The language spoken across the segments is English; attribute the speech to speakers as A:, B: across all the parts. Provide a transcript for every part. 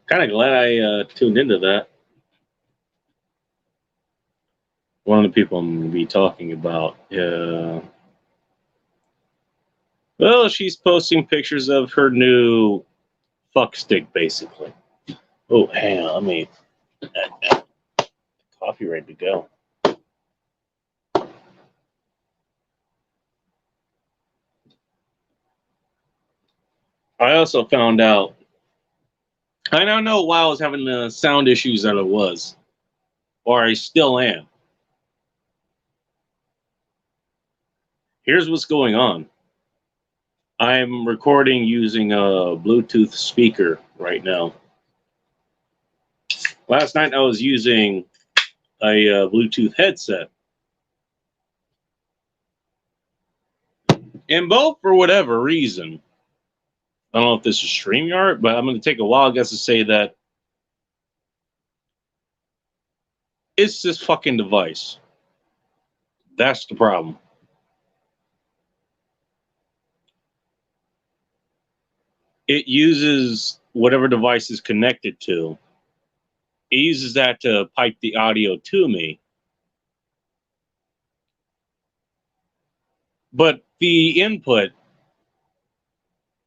A: Kind of glad I tuned into that. One of the people I'm going to be talking about. Well, she's posting pictures of her new fuck stick, basically. Oh, hang on. Let me. Coffee ready to go. I also found out. I don't know why I was having the sound issues that I was, or I still am. Here's what's going on. I'm recording using a Bluetooth speaker right now. Last night I was using a Bluetooth headset. And both, for whatever reason, I don't know if this is StreamYard, but I'm going to take a while, I guess, to say that it's this fucking device. That's the problem. It uses whatever device is connected to. It uses that to pipe the audio to me. But the input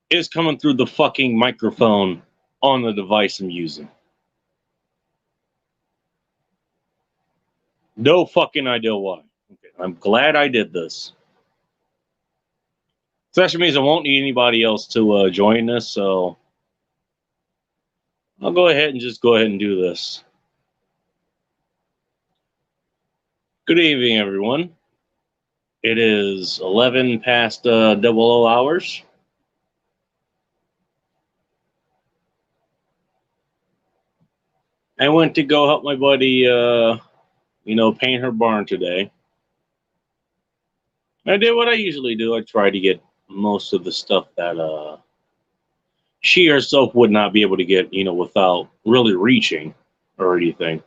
A: is coming through the fucking microphone on the device I'm using. No fucking idea why. Okay, I'm glad I did this. So that means I won't need anybody else to join this, so I'll go ahead and just go ahead and do this. Good evening, everyone. It is 11 past 00 hours. I went to go help my buddy, paint her barn today. I did what I usually do. I try to get most of the stuff that she herself would not be able to get, without really reaching or anything.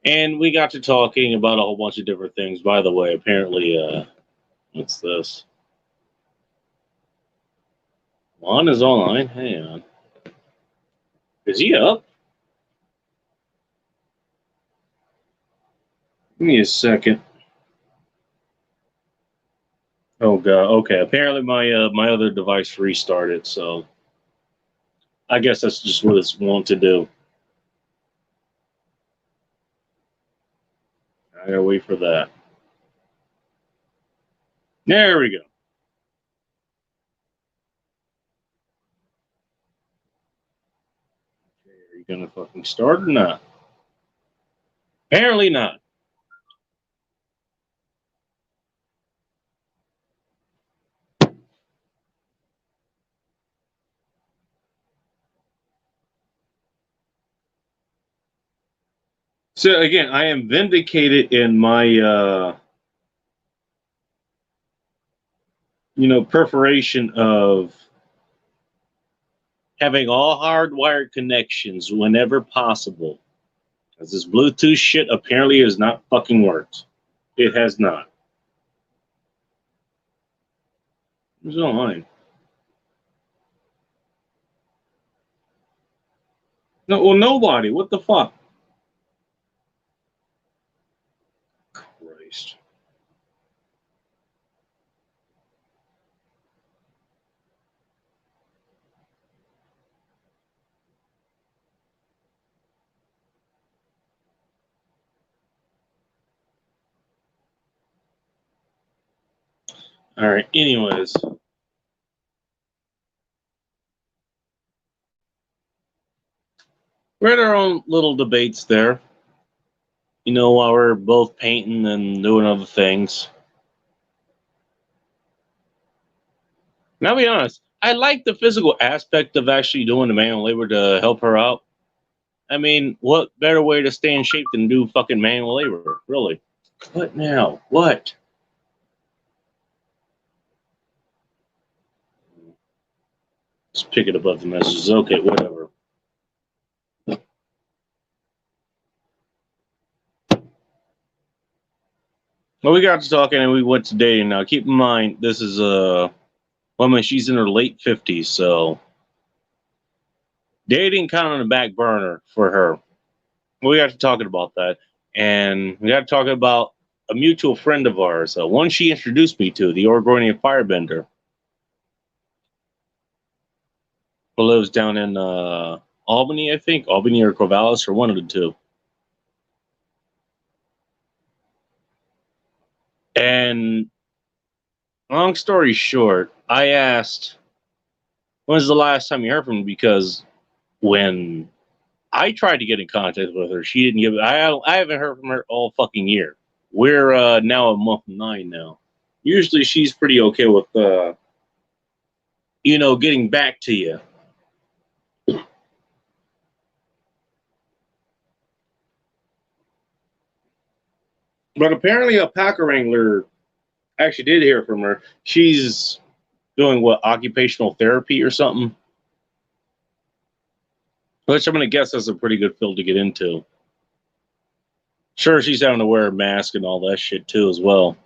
A: And we got to talking about a whole bunch of different things. By the way, apparently, what's this? Juan is online. Hang on. Is he up? Give me a second. Oh god. Okay. Apparently, my other device restarted. So I guess that's just what it's want to do. I gotta wait for that. There we go. Okay, are you gonna fucking start or not? Apparently not. So again, I am vindicated in my preparation of having all hardwired connections whenever possible. Because this Bluetooth shit apparently has not fucking worked. It has not. Who's online? No, well, nobody. What the fuck? Christ. All right. Anyways. We had our own little debates there. While we're both painting and doing other things. And I'll be honest, I like the physical aspect of actually doing the manual labor to help her out. I mean, what better way to stay in shape than do fucking manual labor, really? What now? What? Just pick it above the messages. Okay, whatever. Well, we got to talking and we went to dating. Now, keep in mind, this is a woman. She's in her late 50s, so dating kind of on the back burner for her. We got to talking about that, and we got to talking about a mutual friend of ours, one she introduced me to, the Oregonian firebender, who lives down in Albany, I think, Albany or Corvallis, or one of the two. And long story short, I asked, "When's the last time you heard from me?" Because when I tried to get in contact with her, she didn't give. I haven't heard from her all fucking year. We're now a month 9 now. Usually she's pretty okay with getting back to you. But apparently, Alpaca Wrangler actually did hear from her. She's doing what, occupational therapy or something, which I'm gonna guess that's a pretty good field to get into. Sure, she's having to wear a mask and all that shit too, as well.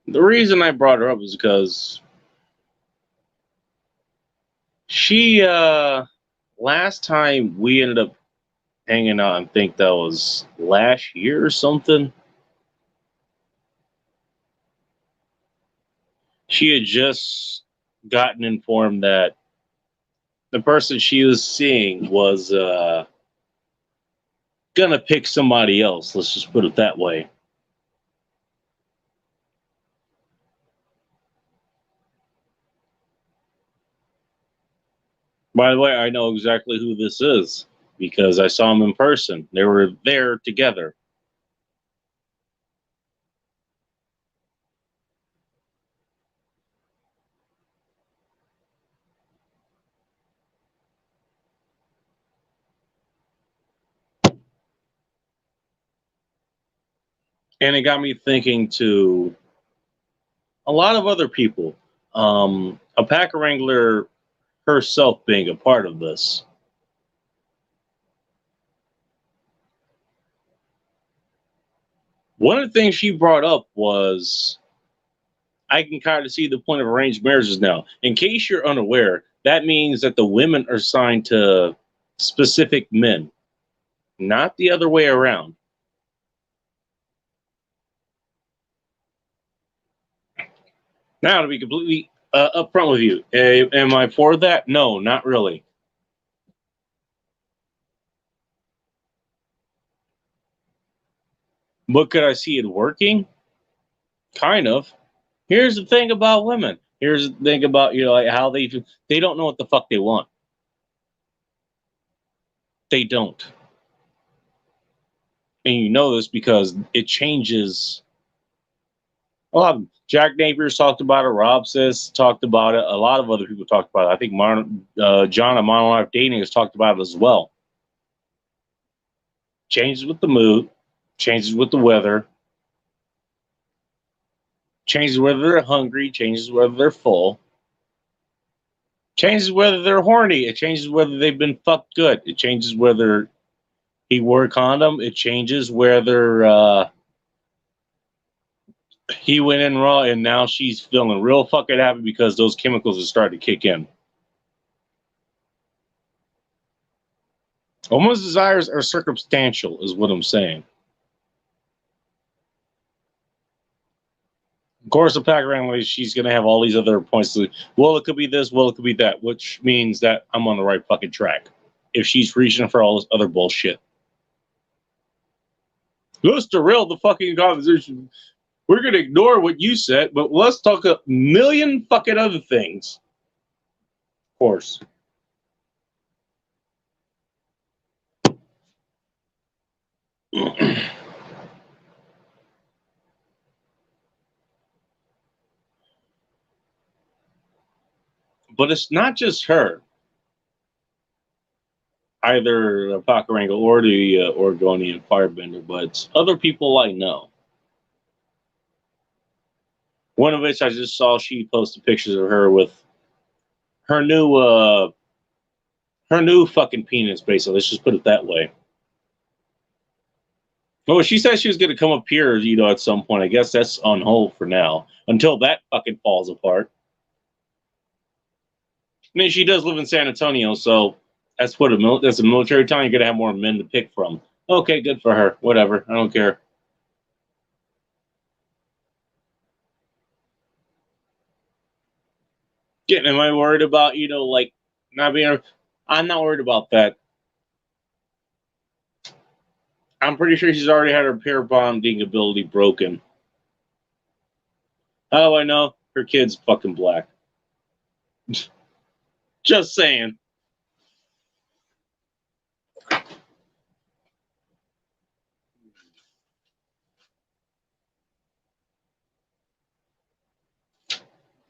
A: The reason I brought her up is because she last time we ended up hanging out, I think that was last year or something. She had just gotten informed that the person she was seeing was gonna pick somebody else. Let's just put it that way. By the way, I know exactly who this is because I saw them in person. They were there together. And it got me thinking to a lot of other people. Alpaca Wrangler herself being a part of this. One of the things she brought up was I can kind of see the point of arranged marriages now. In case you're unaware, that means that the women are assigned to specific men, not the other way around. Now, to be completely upfront with you, am I for that? No, not really. But could I see it working? Kind of. Here's the thing about women. Here's the thing about like how they don't know what the fuck they want. They don't, and you know this because it changes. A lot of Jack Napier's talked about it. Rob says talked about it. A lot of other people talked about it. I think John of Modern Life Dating has talked about it as well. Changes with the mood, changes with the weather, changes whether they're hungry, changes whether they're full, changes whether they're horny, it changes whether they've been fucked good, it changes whether he wore a condom, it changes whether he went in raw and now she's feeling real fucking happy because those chemicals are starting to kick in. Woman's desires are circumstantial, is what I'm saying. Of course, the pack randomly, she's going to have all these other points. Well, it could be this, well, it could be that, which means that I'm on the right fucking track. If she's reaching for all this other bullshit. Let's derail the fucking conversation. We're going to ignore what you said, but let's talk a million fucking other things. Of course. But it's not just her, either the Paco Wrangler or the Oregonian Firebender, but it's other people I know. One of which I just saw she posted pictures of her with her new Her new fucking penis, basically. Let's just put it that way. Well, she said she was going to come up here, at some point. I guess that's on hold for now until that fucking falls apart. I mean, she does live in San Antonio, so that's that's a military town. You're going to have more men to pick from. Okay, good for her. Whatever. I don't care. Am I worried about, like, not being... I'm not worried about that. I'm pretty sure she's already had her pair bonding ability broken. How do I know? Her kid's fucking black. Just saying.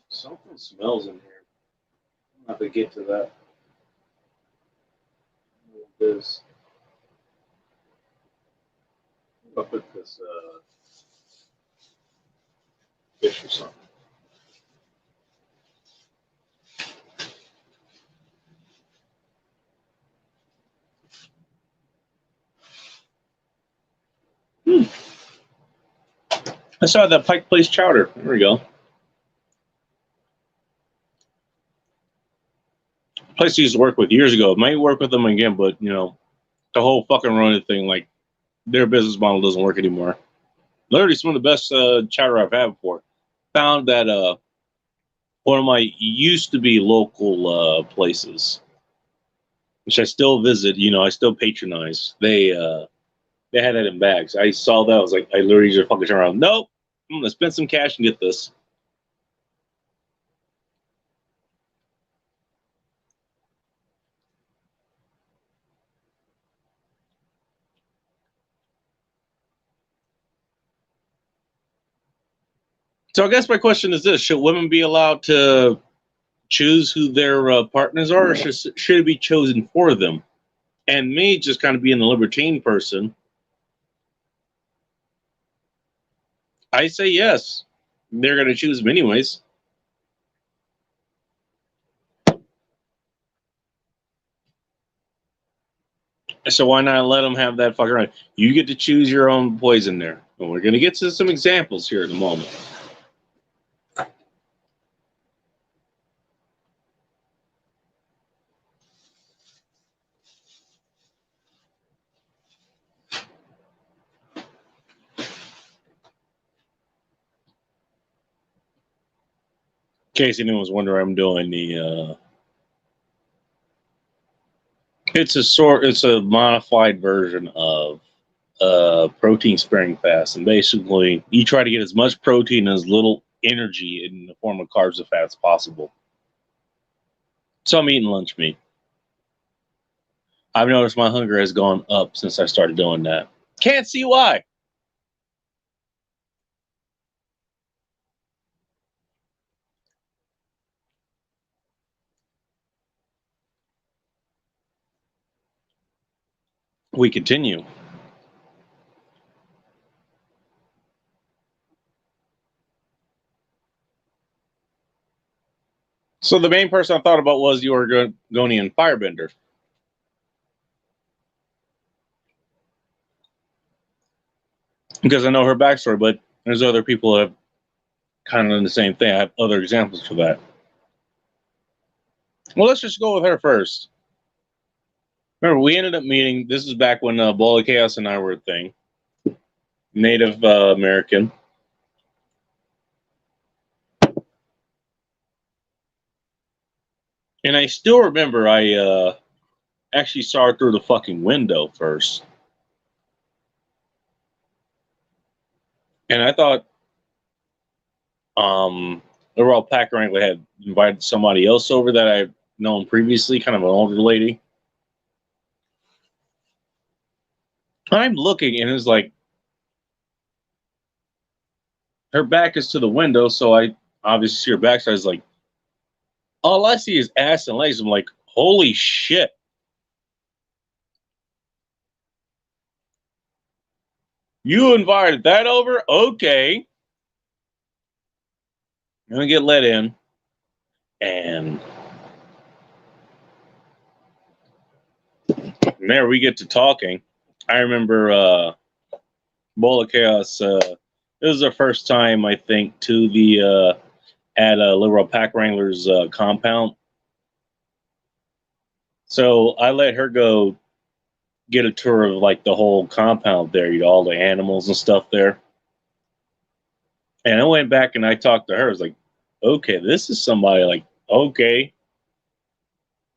A: Something smells in here. I'm have to get to that. This. I'll put this fish or something. I saw that Pike Place chowder. There we go. Place I used to work with years ago. Might work with them again, but the whole fucking Rona thing, like their business model doesn't work anymore. Literally, some of the best chowder I've had before. Found that one of my used to be local places, which I still visit. I still patronize. They had that in bags. I saw that. I was like, I literally just fucking turn around. Nope, I'm gonna spend some cash and get this. So I guess my question is this: should women be allowed to choose who their partners are, or should it be chosen for them? And me, just kind of being the libertine person, I say yes. They're going to choose them anyways. So why not let them have that fucking right? You get to choose your own poison there. And we're going to get to some examples here in a moment. In case anyone's wondering, I'm doing the. It's a modified version of protein sparing fast, and basically you try to get as much protein and as little energy in the form of carbs and fats possible. So I'm eating lunch meat. I've noticed my hunger has gone up since I started doing that. Can't see why. We continue. So the main person I thought about was the Oregonian firebender. Because I know her backstory, but there's other people that have kind of done the same thing. I have other examples for that. Well, let's just go with her first. Remember, we ended up meeting, this is back when Ball of Chaos and I were a thing. Native American. And I still remember I actually saw her through the fucking window first. And I thought Liberal Alpaca Wrangler had invited somebody else over that I've known previously, kind of an older lady. I'm looking, and it's like her back is to the window, so I obviously see her back. So I was like, all I see is ass and legs. I'm like, holy shit. You invited that over? Okay. And we get let in. And And there we get to talking. I remember Bowl of Chaos. It was the first time, I think, to the at Liberal Alpaca Wrangler's compound. So I let her go get a tour of like the whole compound there, you know, all the animals and stuff there. And I went back and I talked to her. I was like, okay, this is somebody like, okay,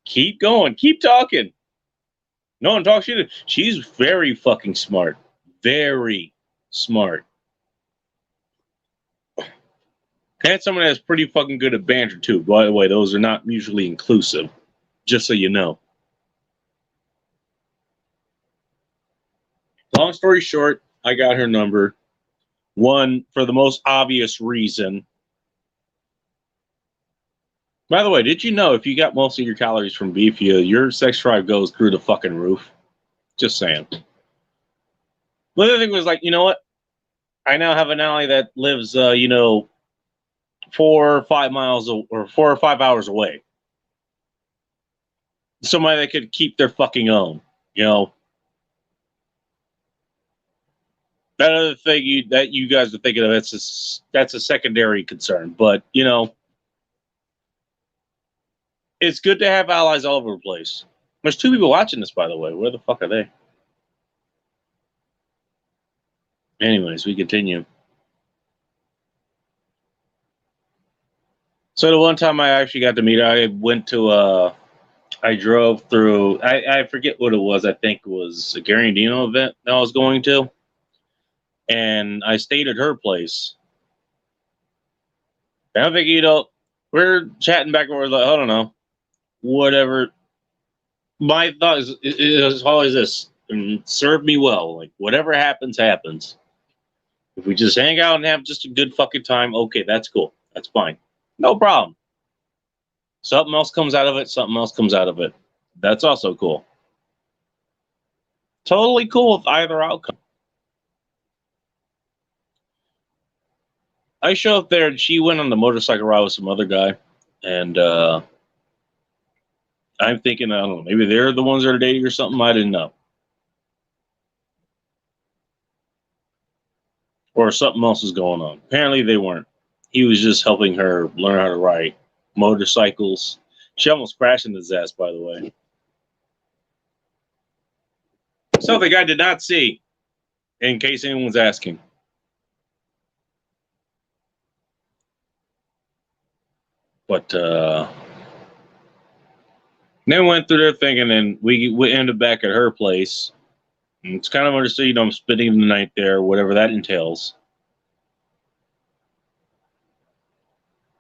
A: keep going, keep talking. No one talks shit. She's very fucking smart. Very smart. And someone that's pretty fucking good at banter too. By the way, those are not mutually inclusive. Just so you know. Long story short, I got her number. One, for the most obvious reason. By the way, did you know if you got most of your calories from beef, your sex drive goes through the fucking roof? Just saying. The other thing was like, you know what? I now have an ally that lives, 4 or 5 miles or 4 or 5 hours away. Somebody that could keep their fucking own, you know. That other thing that you guys are thinking of, that's a secondary concern. But, you know, it's good to have allies all over the place. There's 2 people watching this, by the way. Where the fuck are they? Anyways, we continue. So the one time I actually got to meet her, I went to, I drove through, I forget what it was. I think it was a Gary Dino event that I was going to. And I stayed at her place. And I think, you know, we're chatting back and forth, like, I don't know, whatever. My thought is always this: serve me well. Like, whatever happens, happens. If we just hang out and have just a good fucking time, okay, that's cool. That's fine. No problem. Something else comes out of it, something else comes out of it. That's also cool. Totally cool with either outcome. I show up there, and she went on the motorcycle ride with some other guy, and I'm thinking, I don't know, maybe they're the ones that are dating or something. I didn't know. Or something else was going on. Apparently they weren't. He was just helping her learn how to ride motorcycles. She almost crashed into his ass, by the way. Something I did not see, in case anyone's asking. But then went through their thing, and then we ended back at her place. And it's kind of understood, you know, I'm spending the night there, whatever that entails.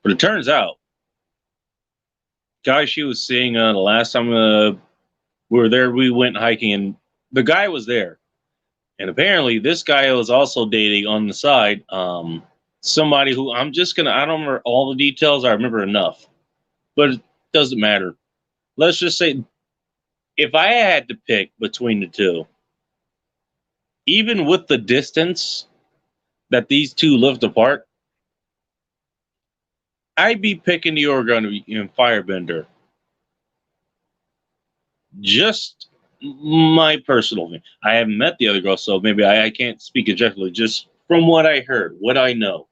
A: But it turns out, guy she was seeing the last time we were there, we went hiking, and the guy was there. And apparently, this guy was also dating on the side somebody who I don't remember all the details. I remember enough, but it doesn't matter. Let's just say, if I had to pick between the two, even with the distance that these two lived apart, I'd be picking the Oregon and Firebender. Just my personal thing. I haven't met the other girl, so maybe I can't speak objectively. Just from what I heard, what I know.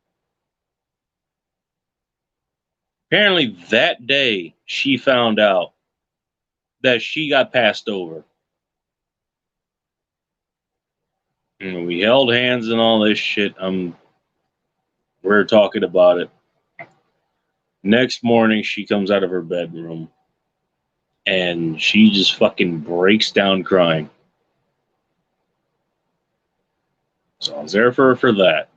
A: Apparently, that day she found out that she got passed over. And we held hands and all this shit. We're talking about it. Next morning, she comes out of her bedroom and she just fucking breaks down crying. So I was there for her for that.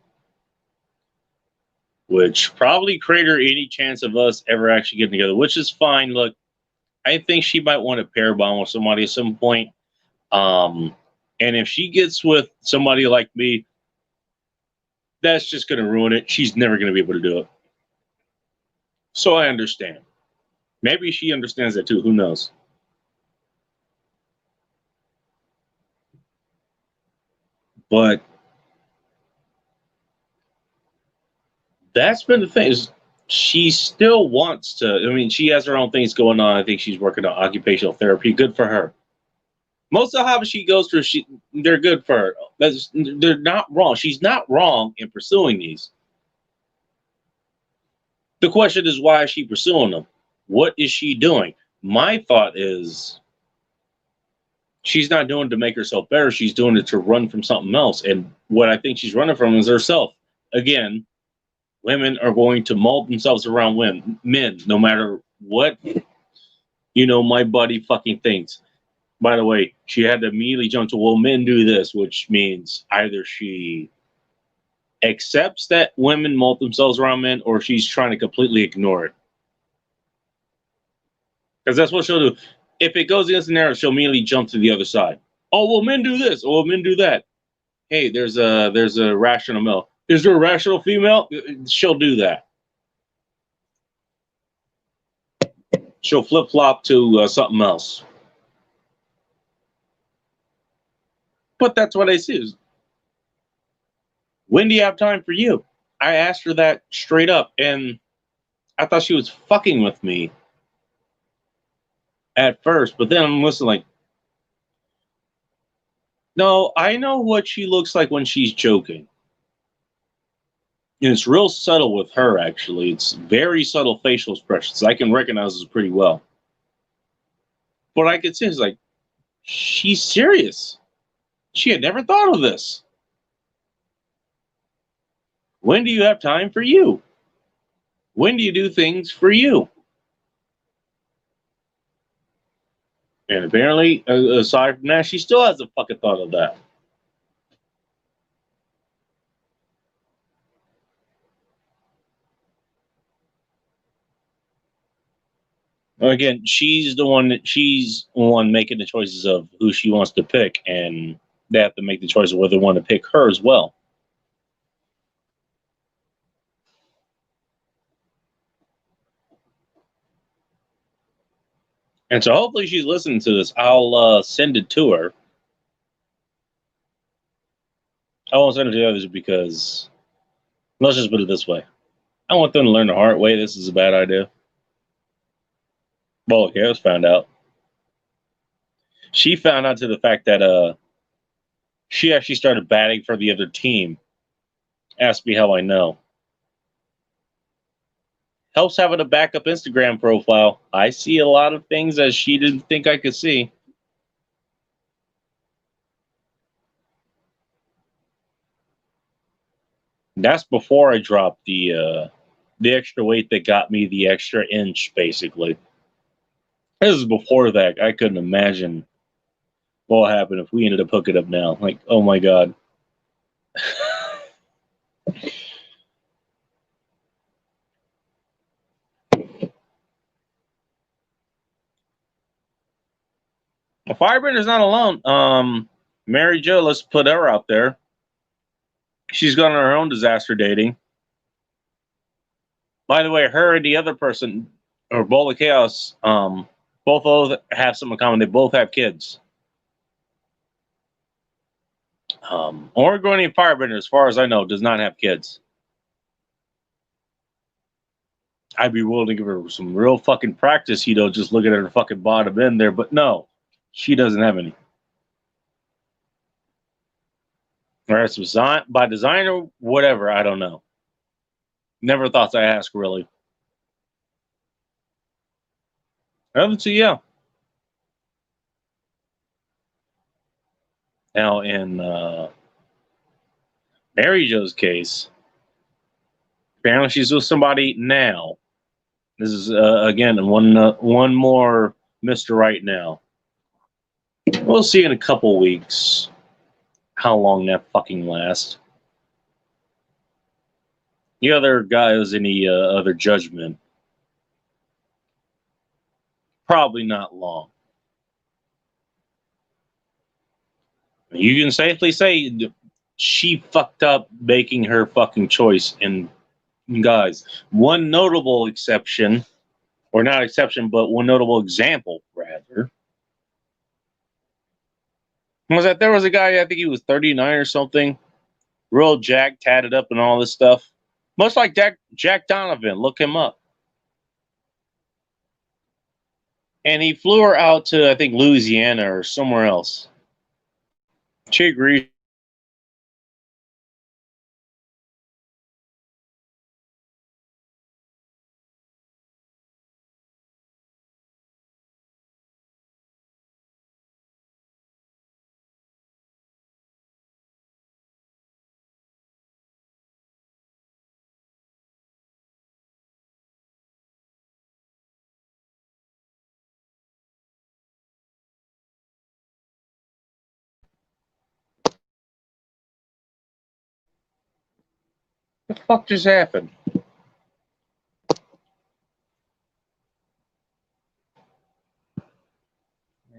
A: Which probably created any chance of us ever actually getting together, which is fine. Look, I think she might want to pair bond with somebody at some point. And if she gets with somebody like me, that's just going to ruin it. She's never going to be able to do it. So I understand. Maybe she understands that too. Who knows? But that's been the thing. Is she still wants to. I mean, she has her own things going on. I think she's working on occupational therapy. Good for her. Most of the hobbies she goes through, they're good for her. They're not wrong. She's not wrong in pursuing these. The question is, why is she pursuing them? What is she doing? My thought is, she's not doing it to make herself better. She's doing it to run from something else. And what I think she's running from is herself. Again, women are going to mold themselves around men, no matter what, my buddy fucking thinks. By the way, she had to immediately jump to, well, men do this, which means either she accepts that women mold themselves around men or she's trying to completely ignore it. Because that's what she'll do. If it goes against the narrative, she'll immediately jump to the other side. Oh, well, men do this. Oh, well, men do that. Hey, there's a rational male. Is there a rational female? She'll do that. She'll flip-flop to something else. But that's what I see. When do you have time for you? I asked her that straight up, and I thought she was fucking with me at first, but then I'm listening like, no, I know what she looks like when she's joking. And it's real subtle with her, actually. It's very subtle facial expressions. I can recognize this pretty well. But I could see it's like, she's serious. She had never thought of this. When do you have time for you? When do you do things for you? And apparently, aside from that, she still hasn't fucking thought of that. Again, she's the one making the choices of who she wants to pick, and they have to make the choice of whether they want to pick her as well. And so hopefully she's listening to this. I'll send it to her. I won't send it to the others because, let's just put it this way. I want them to learn the hard way. This is a bad idea. Well, okay, I was found out. She found out to the fact that she actually started batting for the other team. Ask me how I know. Helps having a backup Instagram profile. I see a lot of things that she didn't think I could see. That's before I dropped the extra weight that got me the extra inch, basically. This is before that. I couldn't imagine what would happen if we ended up hooking up now. Like, oh my God. Firebender's not alone. Mary Jo, let's put her out there. She's gone on her own disaster dating. By the way, her and the other person, or Bowl of Chaos, both of them have something in common. They both have kids. Oregonian Firebender, as far as I know, does not have kids. I'd be willing to give her some real fucking practice, just looking at her fucking bottom end there, but no, she doesn't have any. Or it's by design or whatever, I don't know. Never thought to ask, really. Other two, yeah. Now, in Mary Jo's case, apparently she's with somebody now. This is, again, one more Mr. Right now. We'll see in a couple weeks how long that fucking lasts. The other guy was any other judgment. Probably not long. You can safely say she fucked up making her fucking choice. And guys, one notable exception, or not exception, but one notable example, rather, was that there was a guy, I think he was 39 or something, real jacked, tatted up and all this stuff. Much like Jack Donovan. Look him up. And he flew her out to, I think, Louisiana or somewhere else. She agreed. What the fuck just happened?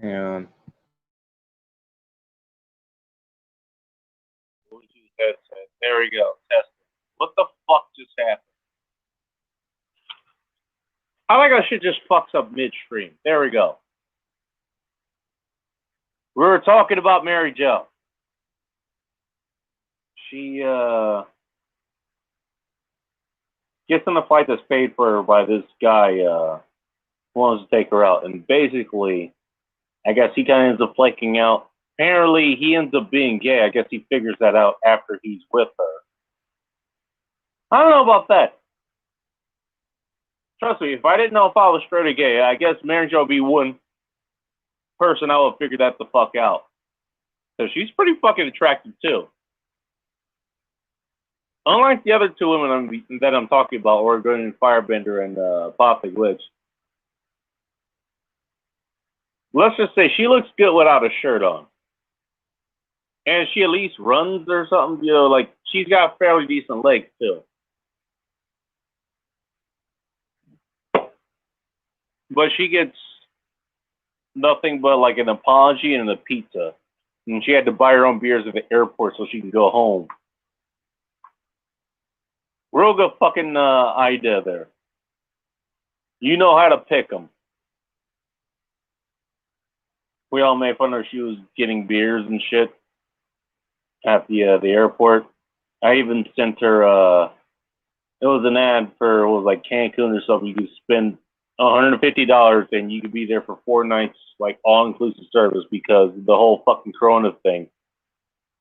A: Hang on. Bluetooth headset. There we go. Testing. What the fuck just happened? I like how shit just fucks up midstream. There we go. We were talking about Mary Jo. She gets in a fight that's paid for her by this guy who wants to take her out. And basically, I guess he kind of ends up flaking out. Apparently, he ends up being gay. I guess he figures that out after he's with her. I don't know about that. Trust me, if I didn't know if I was straight or gay, I guess Mary Jo would be one person I would figure that the fuck out. Because she's pretty fucking attractive, too. Unlike the other two women that I'm talking about, Oregon Firebender and Apothec Witch, let's just say she looks good without a shirt on. And she at least runs or something, you know, like she's got fairly decent legs, too. But she gets nothing but like an apology and a pizza. And she had to buy her own beers at the airport so she can go home. Real good fucking idea there. You know how to pick them. We all made fun of her. She was getting beers and shit at the airport. I even sent her. It was an ad for, it was like Cancun or something. You could spend $150 and you could be there for 4 nights, like all inclusive service, because the whole fucking Corona thing.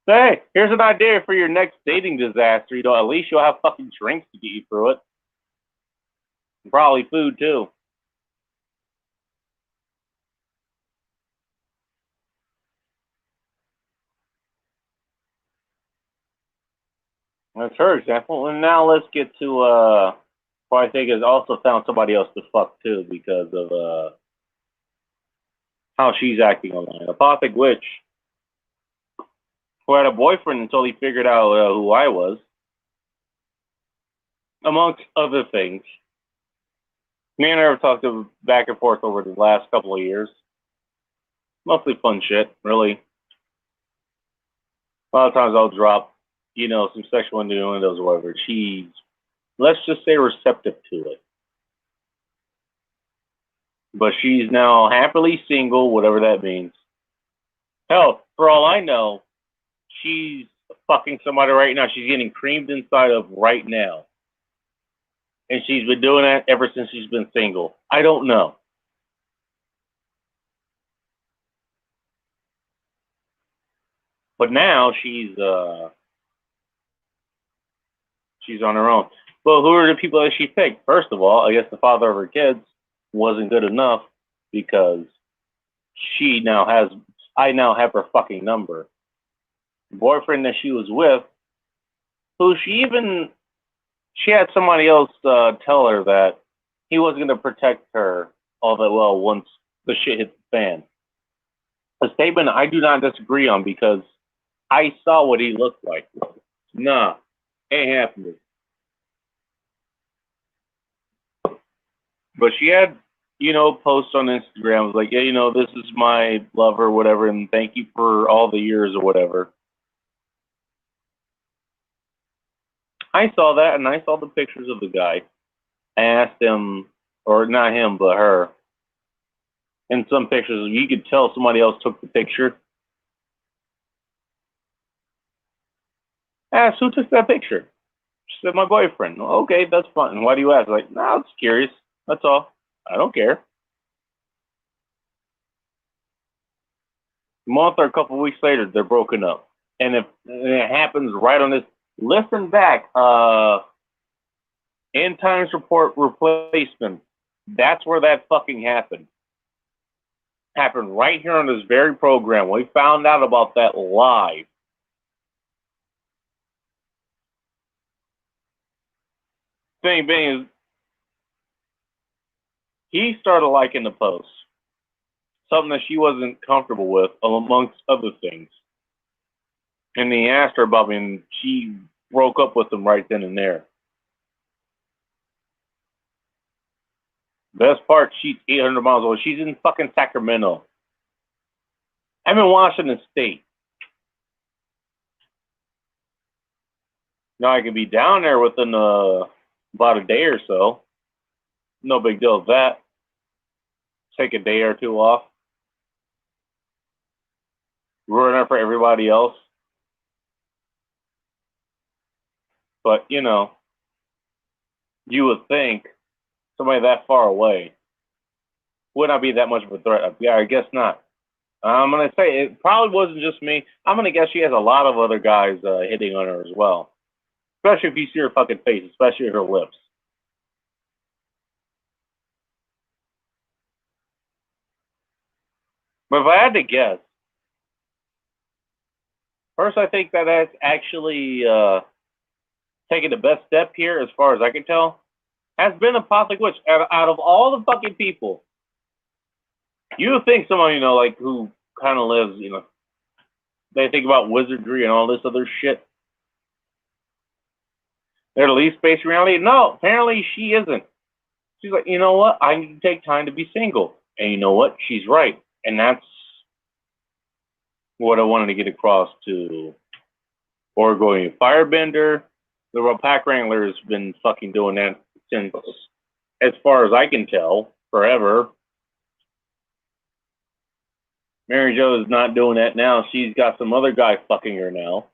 A: So, hey, here's an idea for your next dating disaster. You know, at least you'll have fucking drinks to get you through it. And probably food too. That's her example. And now let's get to who I think has also found somebody else to fuck too because of how she's acting online. Apothec Witch, who had a boyfriend until he figured out who I was, amongst other things. Me and her have talked back and forth over the last couple of years. Mostly fun shit, really. A lot of times I'll drop, you know, some sexual innuendos or whatever. She's, let's just say, receptive to it. But she's now happily single, whatever that means. Hell, for all I know, she's fucking somebody right now. She's getting creamed inside of right now. And she's been doing that ever since she's been single. I don't know. But now she's on her own. But who are the people that she picked? First of all, I guess the father of her kids wasn't good enough because I now have her fucking number. The boyfriend that she was with, who she had somebody else tell her that he wasn't going to protect her all that well once the shit hit the fan. A statement I do not disagree on because I saw what he looked like. Nah, ain't happening. But she had, you know, posts on Instagram like, yeah, you know, this is my lover, or whatever, and thank you for all the years or whatever. I saw that and I saw the pictures of the guy. I asked him, or not him, but her. In some pictures, you could tell somebody else took the picture. I asked, who took that picture? She said, my boyfriend. Okay, that's fine. Why do you ask? Like, no, I'm just curious. That's all. I don't care. A month or a couple of weeks later, they're broken up. And if it happens right on this, listen back, End Times Report replacement. That's where that fucking happened. Happened right here on this very program. We found out about that live. Thing being is, he started liking the post. Something that she wasn't comfortable with, amongst other things. And he asked her about me, and she broke up with him right then and there. Best part, she's 800 miles away. She's in fucking Sacramento. I'm in Washington State. Now I can be down there within about a day or so. No big deal with that. Take a day or two off. Ruin it for everybody else. But, you know, you would think somebody that far away would not be that much of a threat. Yeah, I guess not. I'm going to say it probably wasn't just me. I'm going to guess she has a lot of other guys hitting on her as well. Especially if you see her fucking face, especially her lips. But if I had to guess, first I think that that's actually taken the best step here, as far as I can tell, has been Apocalyptic Witch. Out of all the fucking people, you would think someone, you know, like, who kind of lives, you know, they think about wizardry and all this other shit. They're the least based reality. No, apparently she isn't. She's like, you know what? I need to take time to be single. And you know what? She's right. And that's what I wanted to get across to Oregonian Firebender. The Alpaca Wrangler has been fucking doing that since, as far as I can tell, forever. Mary Jo is not doing that now. She's got some other guy fucking her now.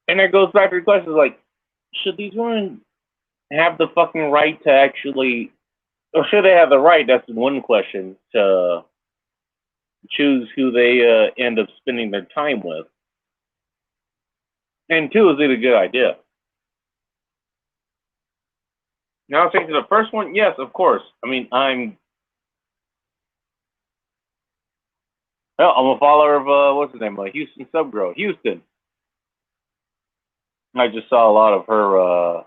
A: And that goes back to the question, like, should these women have the fucking right to actually, or should they have the right, that's one question, to choose who they end up spending their time with? And two, is it a good idea? Now, I'll take to the first one, yes, of course. I mean, I'm a follower of, what's his name, Houston Subgirl. Houston. I just saw a lot of her,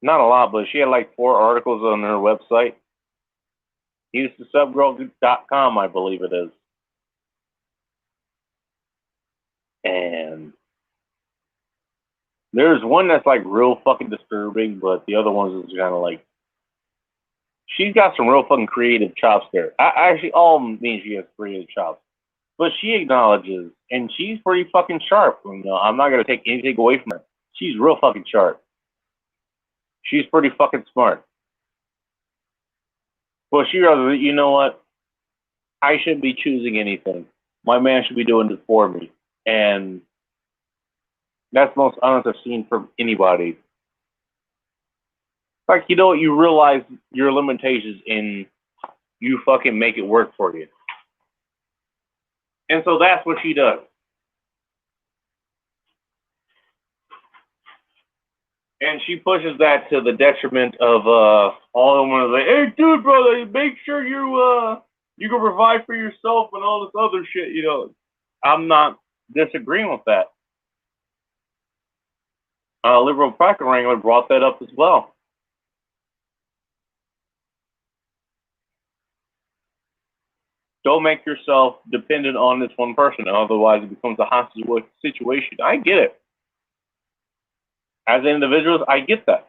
A: not a lot, but she had like 4 articles on her website. HoustonSubgirl.com, I believe it is. And there's one that's like real fucking disturbing, but the other ones is kind of like, she's got some real fucking creative chops there. Actually, all means she has creative chops. But she acknowledges, and she's pretty fucking sharp. You know, I'm not going to take anything away from her. She's real fucking sharp. She's pretty fucking smart. Well, she rather, you know what? I shouldn't be choosing anything. My man should be doing it for me. And that's the most honest I've seen from anybody. Like, you know what? You realize your limitations and you fucking make it work for you. And so that's what she does. And she pushes that to the detriment of all the ones like, hey, dude, brother, make sure you can provide for yourself and all this other shit. You know, I'm not disagreeing with that. Liberal Alpaca Wrangler brought that up as well. Don't make yourself dependent on this one person, otherwise it becomes a hostage situation. I get it. As individuals, I get that.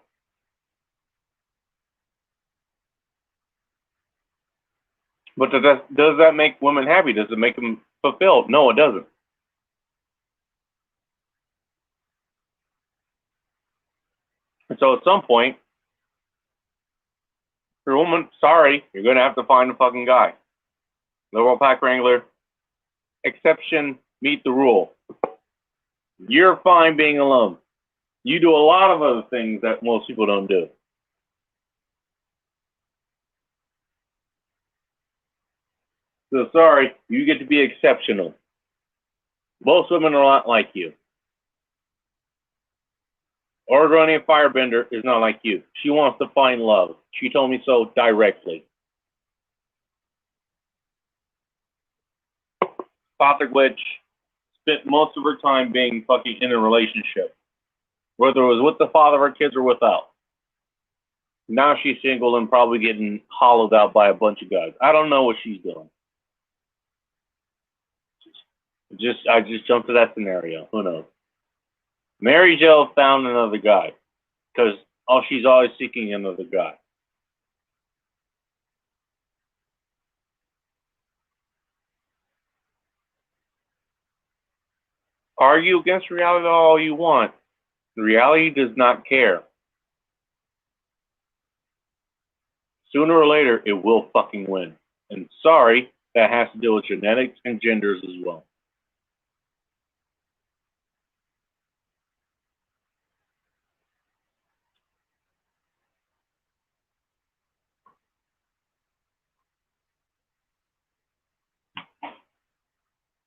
A: But does that make women happy? Does it make them fulfilled? No, it doesn't. And so at some point, your woman, sorry, you're going to have to find a fucking guy. Liberal Alpaca Wrangler, exception, meet the rule. You're fine being alone. You do a lot of other things that most people don't do. So sorry, you get to be exceptional. Most women are not like you. Ordering a firebender is not like you. She wants to find love. She told me so directly. Toxic witch spent most of her time being fucking in a relationship, whether it was with the father of her kids or without. Now she's single and probably getting hollowed out by a bunch of guys. I don't know what she's doing. I just jumped to that scenario. Who knows? Mary Jo found another guy because she's always seeking another guy. Argue against reality all you want. Reality does not care. Sooner or later, it will fucking win. And sorry, that has to do with genetics and genders as well.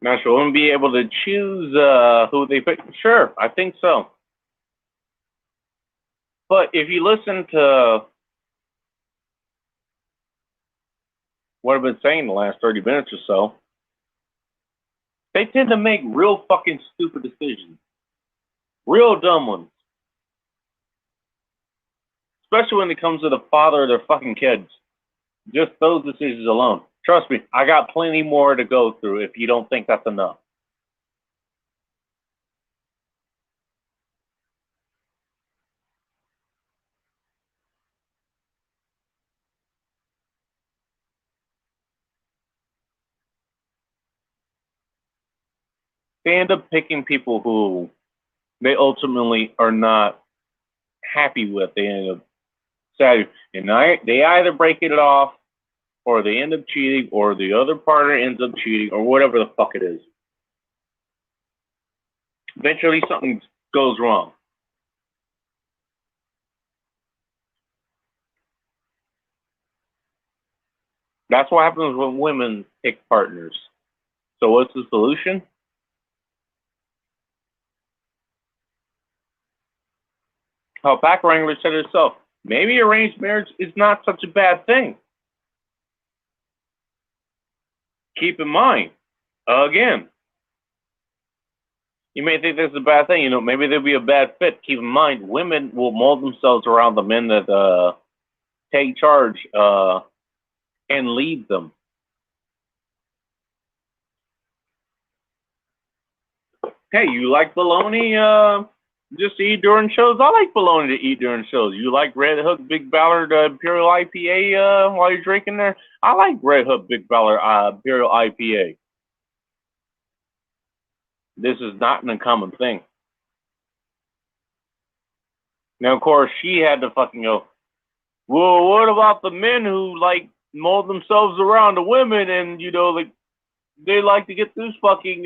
A: Now, she'll women be able to choose who they pick? Sure, I think so. But if you listen to what I've been saying the last 30 minutes or so, they tend to make real fucking stupid decisions. Real dumb ones. Especially when it comes to the father of their fucking kids. Just those decisions alone. Trust me, I got plenty more to go through if you don't think that's enough. They end up picking people who they ultimately are not happy with. They end up sad. And they either break it off, or they end up cheating, or the other partner ends up cheating, or whatever the fuck it is. Eventually something goes wrong. That's what happens when women pick partners. So what's the solution? Alpaca Wrangler said herself, maybe arranged marriage is not such a bad thing. Keep in mind, again, you may think this is a bad thing. Maybe there'll be a bad fit. Keep in mind, women will mold themselves around the men that take charge and lead them. Hey, you like bologna? Just to eat during shows? I like bologna to eat during shows. You like Red Hook Big Ballard Imperial IPA while you're drinking there? I like Red Hook Big Ballard Imperial IPA. This is not an uncommon thing. Now, of course, she had to fucking go, well, what about the men who, mold themselves around the women and, they like to get this fucking,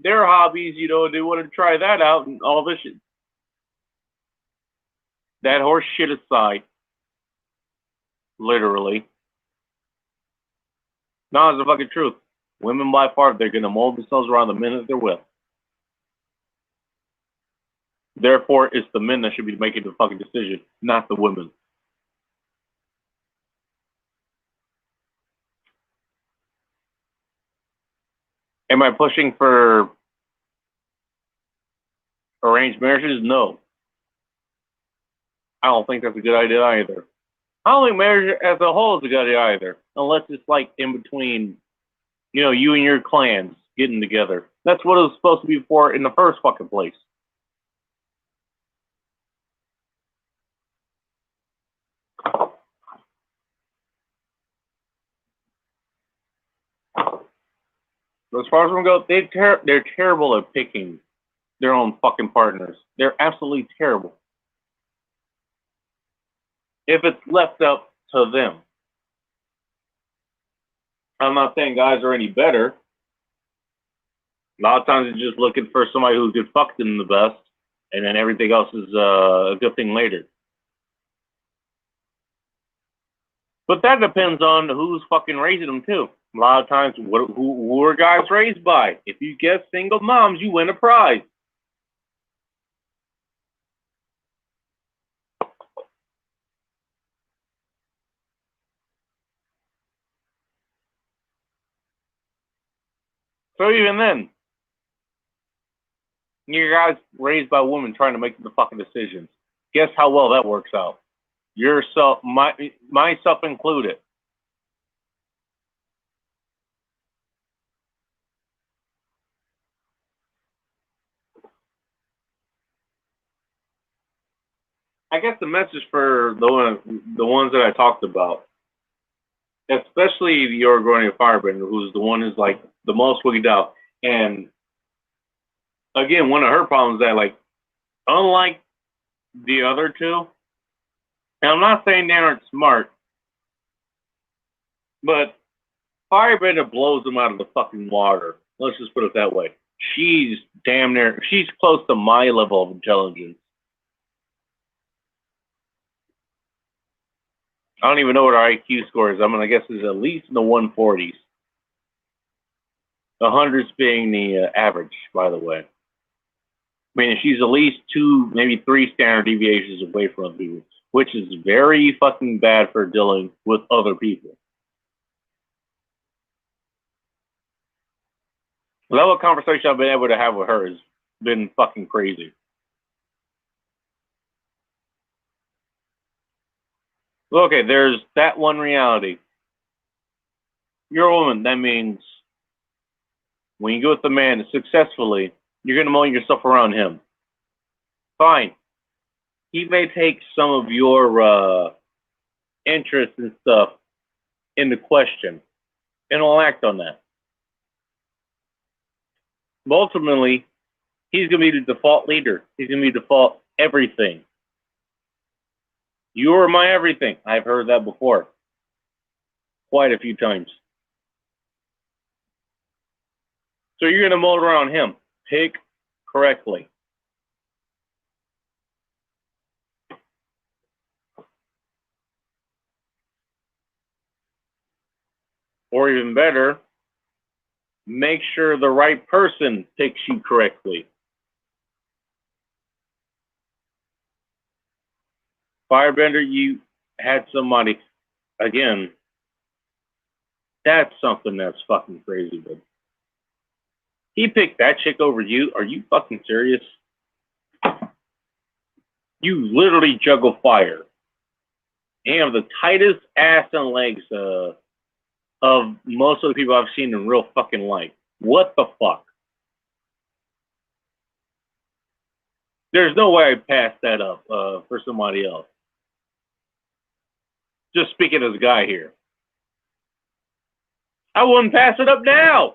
A: their hobbies, they want to try that out and all this shit. That horse shit aside, literally. No, it's the fucking truth. Women, by far, they're going to mold themselves around the men that they're with. Therefore, it's the men that should be making the fucking decision, not the women. Am I pushing for arranged marriages? No. I don't think that's a good idea either. I don't think marriage as a whole is a good idea either, unless it's in between, you and your clans getting together. That's what it was supposed to be for in the first fucking place. As far as we go, they're terrible at picking their own fucking partners. They're absolutely terrible. If it's left up to them. I'm not saying guys are any better. A lot of times you're just looking for somebody who could fuck them the best, and then everything else is a good thing later. But that depends on who's fucking raising them too. A lot of times, who are guys raised by? If you guess single moms, you win a prize. So even then, you guys raised by women trying to make the fucking decisions. Guess how well that works out? Yourself, myself included. I guess the message for the ones that I talked about, especially the Oregonian Firebender, who's the one who's like the most wigged out. And again, one of her problems is that, like, unlike the other two, and I'm not saying they aren't smart, but Firebender blows them out of the fucking water. Let's just put it that way. She's close to my level of intelligence. I don't even know what our IQ score is. I'm going to guess it's at least in the 140s. The hundreds being the average, by the way. I mean, she's at least 2, maybe 3 standard deviations away from other people, which is very fucking bad for dealing with other people. The level of conversation I've been able to have with her has been fucking crazy. Okay, there's that one reality. You're a woman. That means when you go with the man successfully, you're going to mold yourself around him. Fine. He may take some of your interests and stuff into question, and will act on that. But ultimately, he's going to be the default leader. He's going to be default everything. You are my everything. I've heard that before. Quite a few times. So you're going to mold around him. Pick correctly. Or even better, make sure the right person picks you correctly. Firebender, you had somebody, again, that's something that's fucking crazy, but he picked that chick over you? Are you fucking serious? You literally juggle fire. You have the tightest ass and legs of most of the people I've seen in real fucking life. What the fuck? There's no way I'd pass that up for somebody else. Just speaking as a guy here. I wouldn't pass it up now.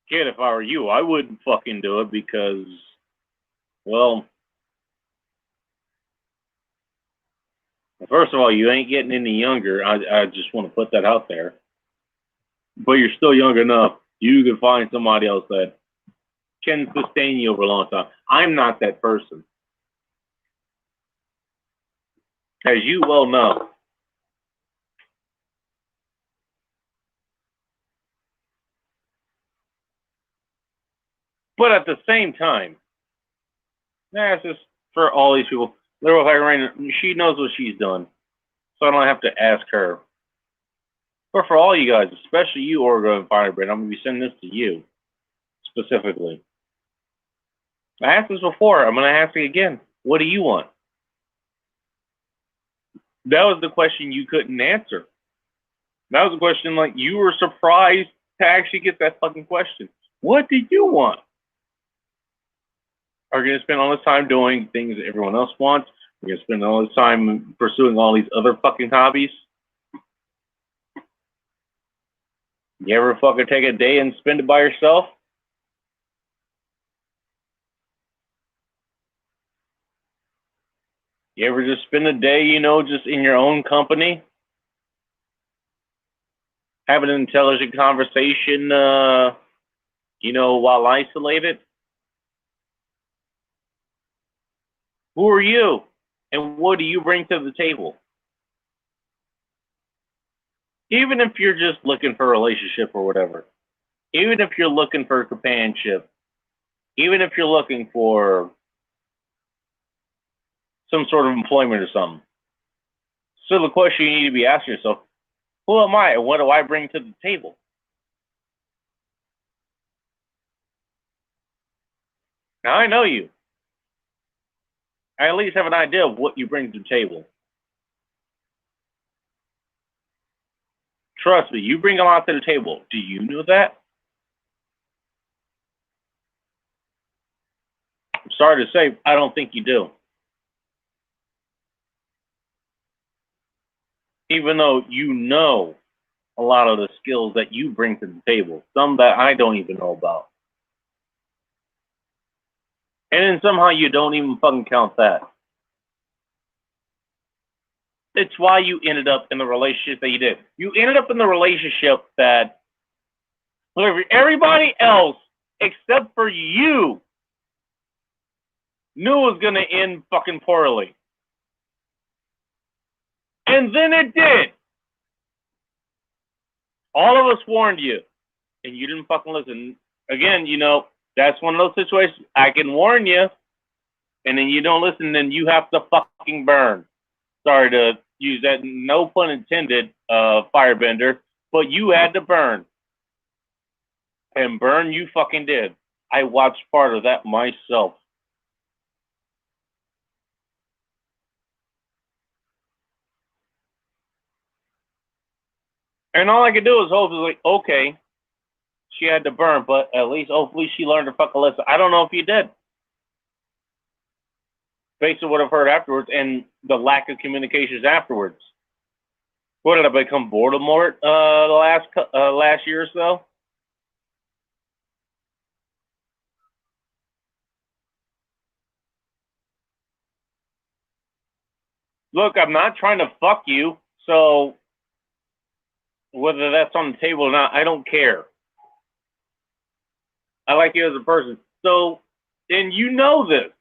A: Kid, if I were you, I wouldn't fucking do it because, well, first of all, you ain't getting any younger. I just want to put that out there. But you're still young enough. You can find somebody else that can sustain you over a long time. I'm not that person. As you well know. But at the same time, that's just for all these people. Liberal Alpaca Wrangler, she knows what she's done. So I don't have to ask her. But for all you guys, especially you, Oregon Firebrand, I'm going to be sending this to you specifically. I asked this before. I'm going to ask it again. What do you want? That was the question you couldn't answer. That was a question like you were surprised to actually get that fucking question. What do you want? Are you going to spend all this time doing things that everyone else wants? Are you going to spend all this time pursuing all these other fucking hobbies? You ever fucking take a day and spend it by yourself? You ever just spend a day, you know, just in your own company? Having an intelligent conversation, you know, while isolated? Who are you? And what do you bring to the table? Even if you're just looking for a relationship or whatever, even if you're looking for companionship, even if you're looking for some sort of employment or something. So the question you need to be asking yourself, who am I and what do I bring to the table? Now I know you. I at least have an idea of what you bring to the table. Trust me, you bring a lot to the table. Do you know that? I'm sorry to say, I don't think you do. Even though you know a lot of the skills that you bring to the table, some that I don't even know about. And then somehow you don't even fucking count that. It's why you ended up in the relationship that you did. You ended up in the relationship that everybody else except for you knew was going to end fucking poorly. And then it did. All of us warned you, and you didn't fucking listen. Again, you know, that's one of those situations. I can warn you, and then you don't listen, then you have to fucking burn. Sorry to use that, no pun intended, firebender, but you had to burn. And burn you fucking did. I watched part of that myself. And all I could do was hopefully, okay, she had to burn, but at least hopefully she learned her fucking lesson. I don't know if you did. Based on what I've heard afterwards and the lack of communications afterwards. What did I become Voldemort the last year or so? Look, I'm not trying to fuck you, so whether that's on the table or not, I don't care. I like you as a person. So, and you know this.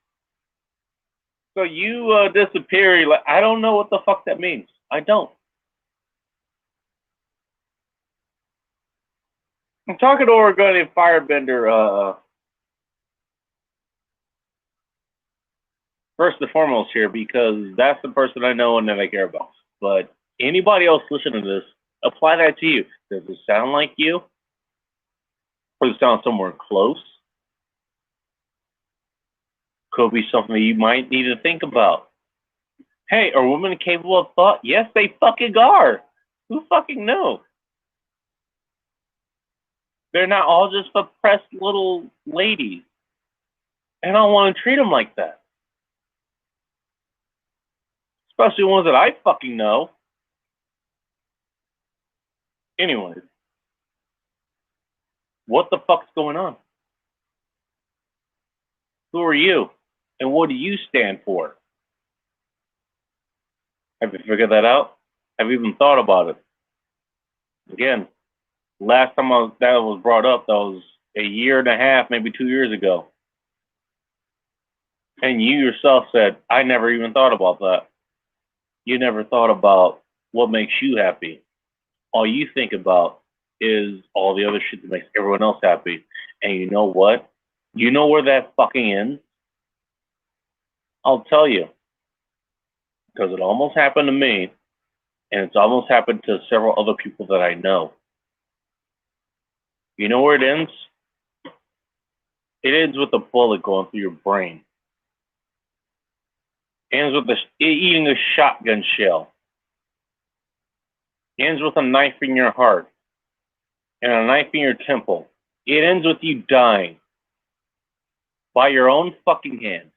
A: So you disappear. You're like, I don't know what the fuck that means. I don't. I'm talking to Oregonian Firebender first and foremost here because that's the person I know and that I care about. But anybody else listening to this, apply that to you. Does it sound like you? Or does it sound somewhere close? Could be something you might need to think about. Hey, are women capable of thought? Yes, they fucking are. Who fucking knows? They're not all just oppressed little ladies. And I don't want to treat them like that. Especially ones that I fucking know. Anyways, what the fuck's going on? Who are you? And what do you stand for? Have you figured that out? Have you even thought about it? Again, last time that was brought up, that was a year and a half, maybe 2 years ago. And you yourself said, I never even thought about that. You never thought about what makes you happy. All you think about is all the other shit that makes everyone else happy. And you know what? You know where that fucking ends? I'll tell you. Because it almost happened to me, and it's almost happened to several other people that I know. You know where it ends? It ends with a bullet going through your brain. It ends with eating a shotgun shell. It ends with a knife in your heart and a knife in your temple. It ends with you dying by your own fucking hand.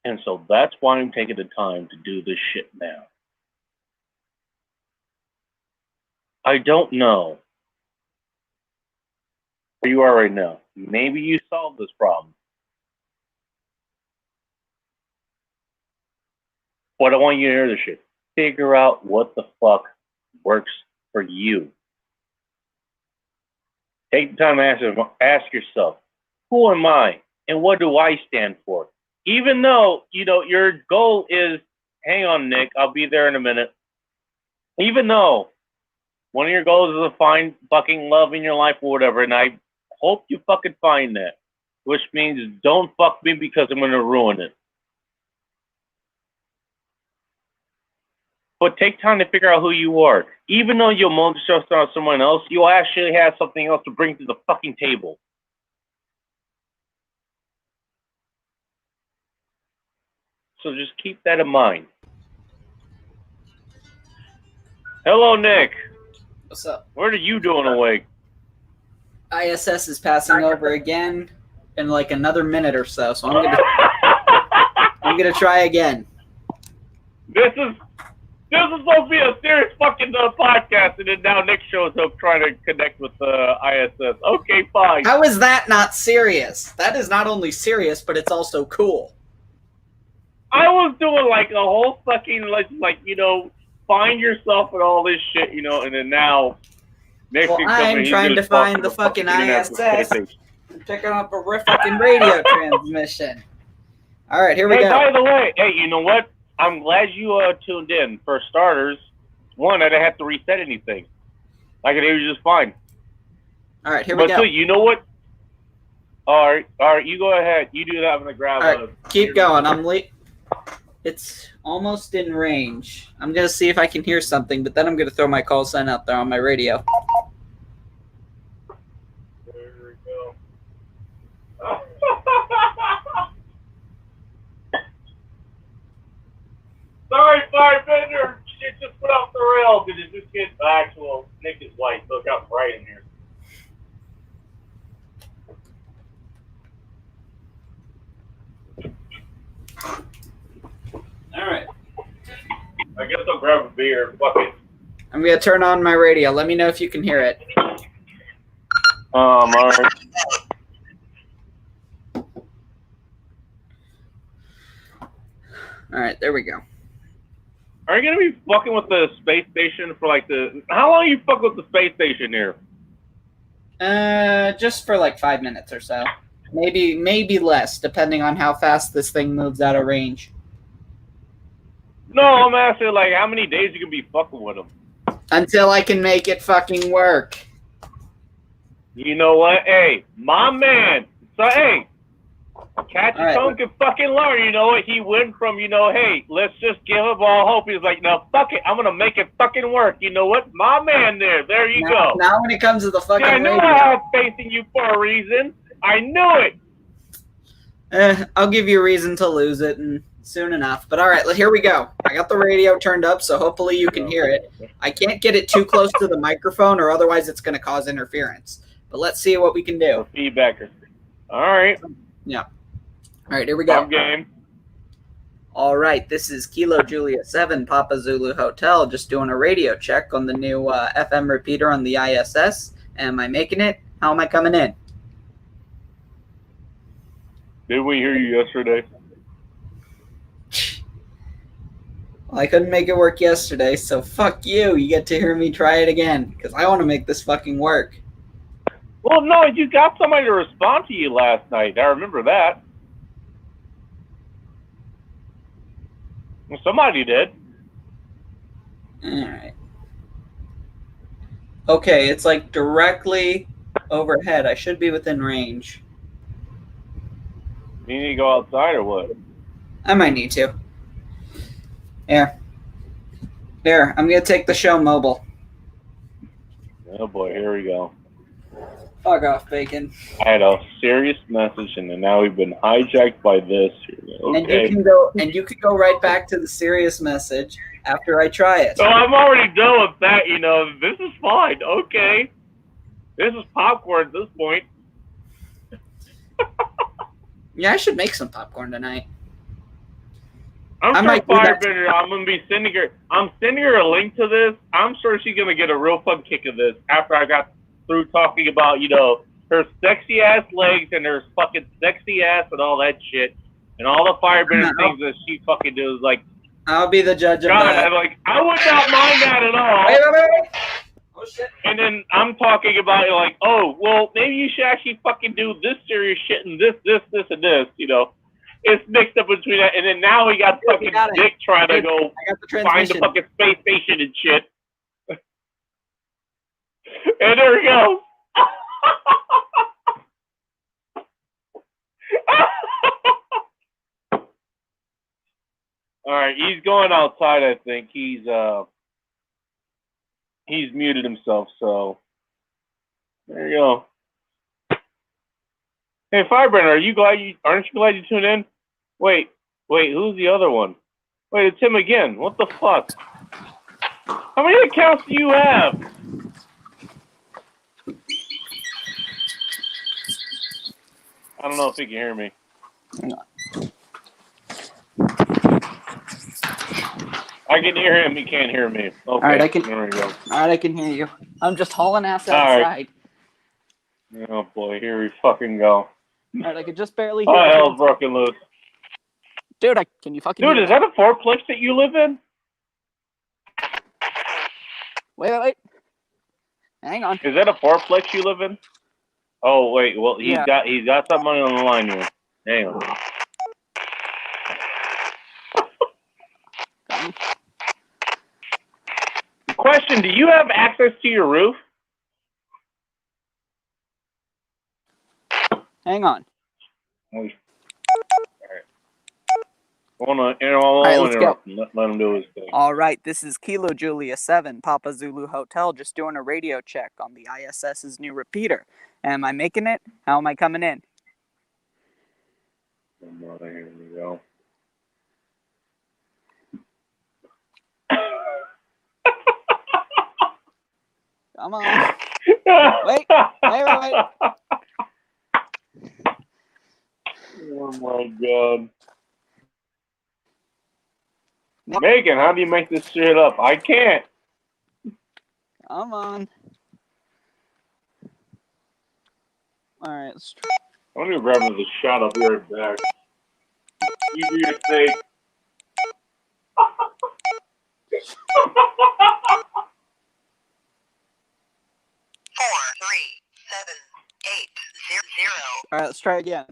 A: And so that's why I'm taking the time to do this shit now. I don't know where you are right now. Maybe you solved this problem. But I want you to hear this shit. Figure out what the fuck works for you. Take the time to ask yourself, who am I and what do I stand for? Even though, you know, your goal is, hang on, Nick, I'll be there in a minute. Even though one of your goals is to find fucking love in your life or whatever, and I hope you fucking find that. Which means don't fuck me because I'm gonna ruin it. But take time to figure out who you are. Even though you'll mold yourself on someone else, you'll actually have something else to bring to the fucking table. So just keep that in mind. Hello, Nick.
B: What's up?
A: What are you doing awake?
B: ISS is passing over again in like another minute or so, so I'm gonna try again.
A: This is supposed to be a serious fucking podcast, and then now Nick shows up trying to connect with the ISS. Okay, fine.
B: How is that not serious? That is not only serious, but it's also cool.
A: I was doing like a whole fucking like find yourself and all this shit, and then now Nick.
B: Well, I'm trying to find the fucking ISS. I'm picking up a fucking radio transmission. All right, here we go.
A: By the way, hey, you know what? I'm glad you tuned in. For starters, one, I didn't have to reset anything. I could hear you just fine.
B: All right, here we go.
A: But two, you know what? All right, you go ahead. You do that. I'm gonna grab.
B: All right, keep going. I'm late. It's almost in range. I'm gonna see if I can hear something, but then I'm gonna throw my call sign out there on my radio.
A: There we go. Sorry, Firebender. Shit just put off the rail because it just gets actual. Nick is white. Look out bright in here.
B: All right.
A: I guess I'll grab a beer. Fuck it.
B: I'm gonna turn on my radio. Let me know if you can hear it.
A: All right.
B: All right, there we go.
A: Are you gonna be fucking with the space station for like the? How long are you fucking with the space station here?
B: Just for like 5 minutes or so. Maybe less, depending on how fast this thing moves out of range.
A: No, I'm asking like how many days you can be fucking with them.
B: Until I can make it fucking work.
A: You know what? Hey, my man. So hey, Catchy Tone can fucking learn. You know what? He went from hey, let's just give up all hope. He's like, no, fuck it. I'm gonna make it fucking work. You know what? My man there. There you go.
B: Now when it comes to the fucking
A: I knew
B: radio,
A: I was facing you for a reason. I knew it.
B: I'll give you a reason to lose it and soon enough. But all right, here we go. I got the radio turned up, so hopefully you can hear it. I can't get it too close to the microphone, or otherwise it's going to cause interference. But let's see what we can do.
A: Feedbacker. All right.
B: Yeah. All right, here we go.
A: Game.
B: All right, this is Kilo Julia 7, Papa Zulu Hotel, just doing a radio check on the new FM repeater on the ISS. Am I making it? How am I coming in?
A: Did we hear you yesterday?
B: Well, I couldn't make it work yesterday, so fuck you. You get to hear me try it again, because I want to make this fucking work.
A: Well, no, you got somebody to respond to you last night. I remember that. Well, somebody did.
B: All right. Okay, it's like directly overhead. I should be within range.
A: You need to go outside or what?
B: I might need to. There. There, I'm going to take the show mobile.
A: Oh boy, here we go.
B: Fuck off, Bacon.
A: I had a serious message, and then now we've been hijacked by this. Okay.
B: And you can go right back to the serious message after I try it.
A: So I'm already done with that. This is fine. Okay, this is popcorn at this point.
B: Yeah, I should make some popcorn tonight.
A: I'm sure Firebender. I'm gonna be sending her. I'm sending her a link to this. I'm sure she's gonna get a real fun kick of this after I got through talking about her sexy ass legs and her fucking sexy ass and all that shit and all the Firebender things that she fucking does. Like,
B: I'll be the judge of that.
A: I'm like, I would not mind that at all.
B: Wait. Oh shit.
A: And then I'm talking about like, oh, well, maybe you should actually fucking do this serious shit and this, and this. It's mixed up between that, and then now we got fucking Dick trying to go find the fucking space station and shit. And there he goes. All right, he's going outside. I think he's muted himself. So there you go. Hey, Firebrand, aren't you glad you tuned in? Wait, who's the other one? Wait, it's him again. What the fuck? How many accounts do you have? I don't know if he can hear me.
B: Hang on.
A: I can hear him. He can't hear me. Okay.
B: All right, I can.
A: There we go.
B: All right, I can hear you. I'm just hauling ass outside.
A: Right. Oh boy, here we fucking go.
B: All right, I could just barely hear.
A: Oh, hell's broken loose.
B: Dude, can you fucking?
A: Dude, is that a fourplex that you live in?
B: Wait. Hang on.
A: Is that a fourplex you live in? Oh wait, well he's got some money on the line here. Hang on. Question: do you have access to your roof?
B: Hang on.
A: All right, let's go. Let him do his thing.
B: All right, this is Kilo Julia 7, Papa Zulu Hotel, just doing a radio check on the ISS's new repeater. Am I making it? How am I coming in?
A: Here we go.
B: Come on. Wait.
A: Oh my god. Megan, how do you make this shit up? I can't.
B: Come on. All right, let's try.
A: I'm gonna grab another shot. I'll be right back. You do your thing.
B: 43780. All right, let's try again.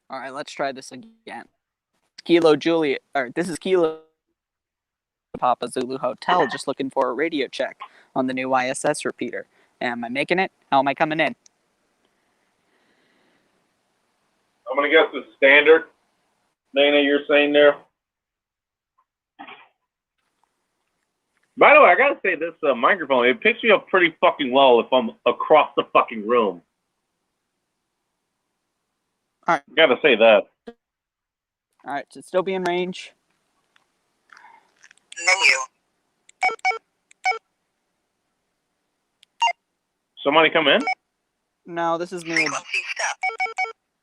B: All right, let's try this again. Kilo Julia, or this is Kilo Papa Zulu Hotel, just looking for a radio check on the new ISS repeater. Am I making it? How am I coming in?
A: I'm gonna guess the standard. Dana, you're saying there. By the way, I gotta say this microphone, it picks me up pretty fucking well if I'm across the fucking room.
B: All right.
A: Gotta say that.
B: All right, should still be in range.
C: Menu.
A: Somebody come in?
B: No, this is me.
C: Frequency step.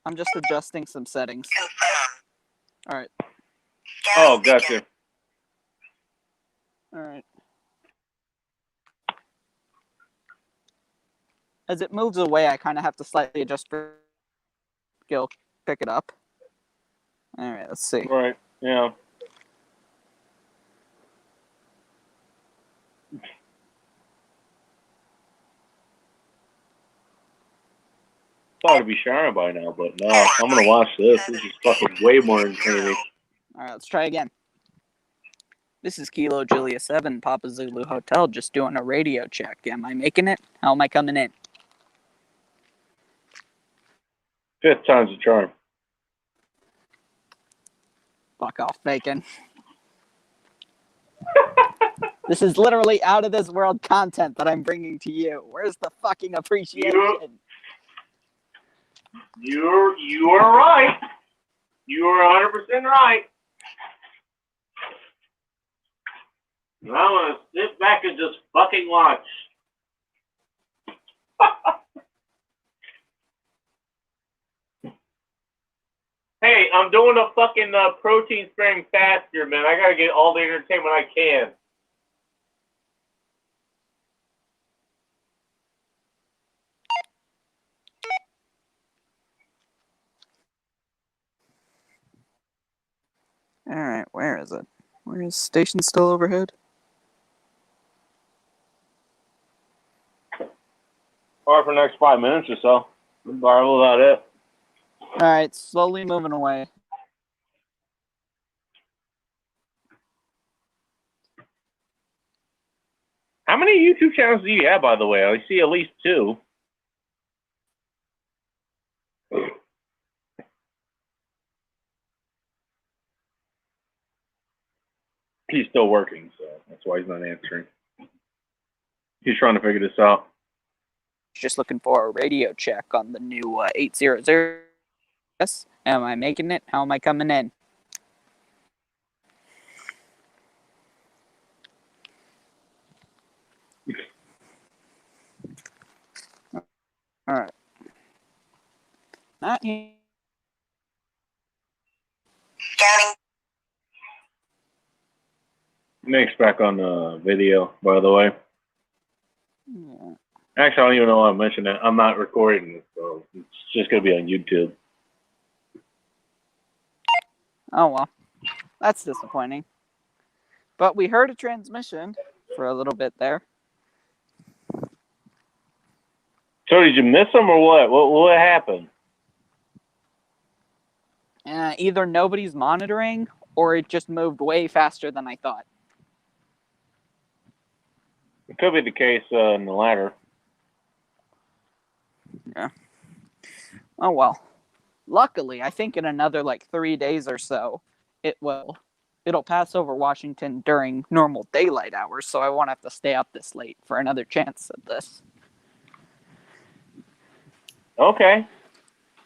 B: I'm just adjusting some settings.
C: Confirm.
B: All right.
A: Oh, gotcha.
B: All right. As it moves away, I kind of have to slightly adjust for skill, pick it up. All right, let's see.
A: Right, yeah. Thought it'd be shining by now, but no, I'm gonna watch this. This is fucking way more entertaining.
B: All right, let's try again. This is Kilo Julia 7, Papa Zulu Hotel, just doing a radio check. Am I making it? How am I coming in?
A: Fifth time's a charm.
B: Fuck off, bacon. This is literally out of this world content that I'm bringing to you. Where's the fucking appreciation?
A: You are right. You are 100% right. And I'm gonna sit back and just fucking watch. Hey, I'm doing a fucking protein sparing fast here, man. I gotta get all the entertainment I can.
B: All right, where is it? Where is station still overhead?
A: Or for the next 5 minutes or so. Borrow about it.
B: All right, slowly moving away.
A: How many YouTube channels do you have, by the way? I see at least 2. He's still working, so that's why he's not answering. He's trying to figure this out.
C: Just looking for a radio check on the new 800. Yes. Am I making it? How am I coming in? All right. Not here.
A: Nick's back on the video, by the way.
C: Yeah.
A: Actually, I don't even know why I mentioned it. I'm not recording it, so it's just going to be on YouTube.
C: Oh, well. That's disappointing. But we heard a transmission for a little bit there.
A: So did you miss him or what? What happened?
C: Either nobody's monitoring or it just moved way faster than I thought.
A: It could be the case in the latter.
C: Yeah. Oh, well. Luckily, I think in another 3 days or so, it'll pass over Washington during normal daylight hours, so I won't have to stay up this late for another chance at this.
A: Okay.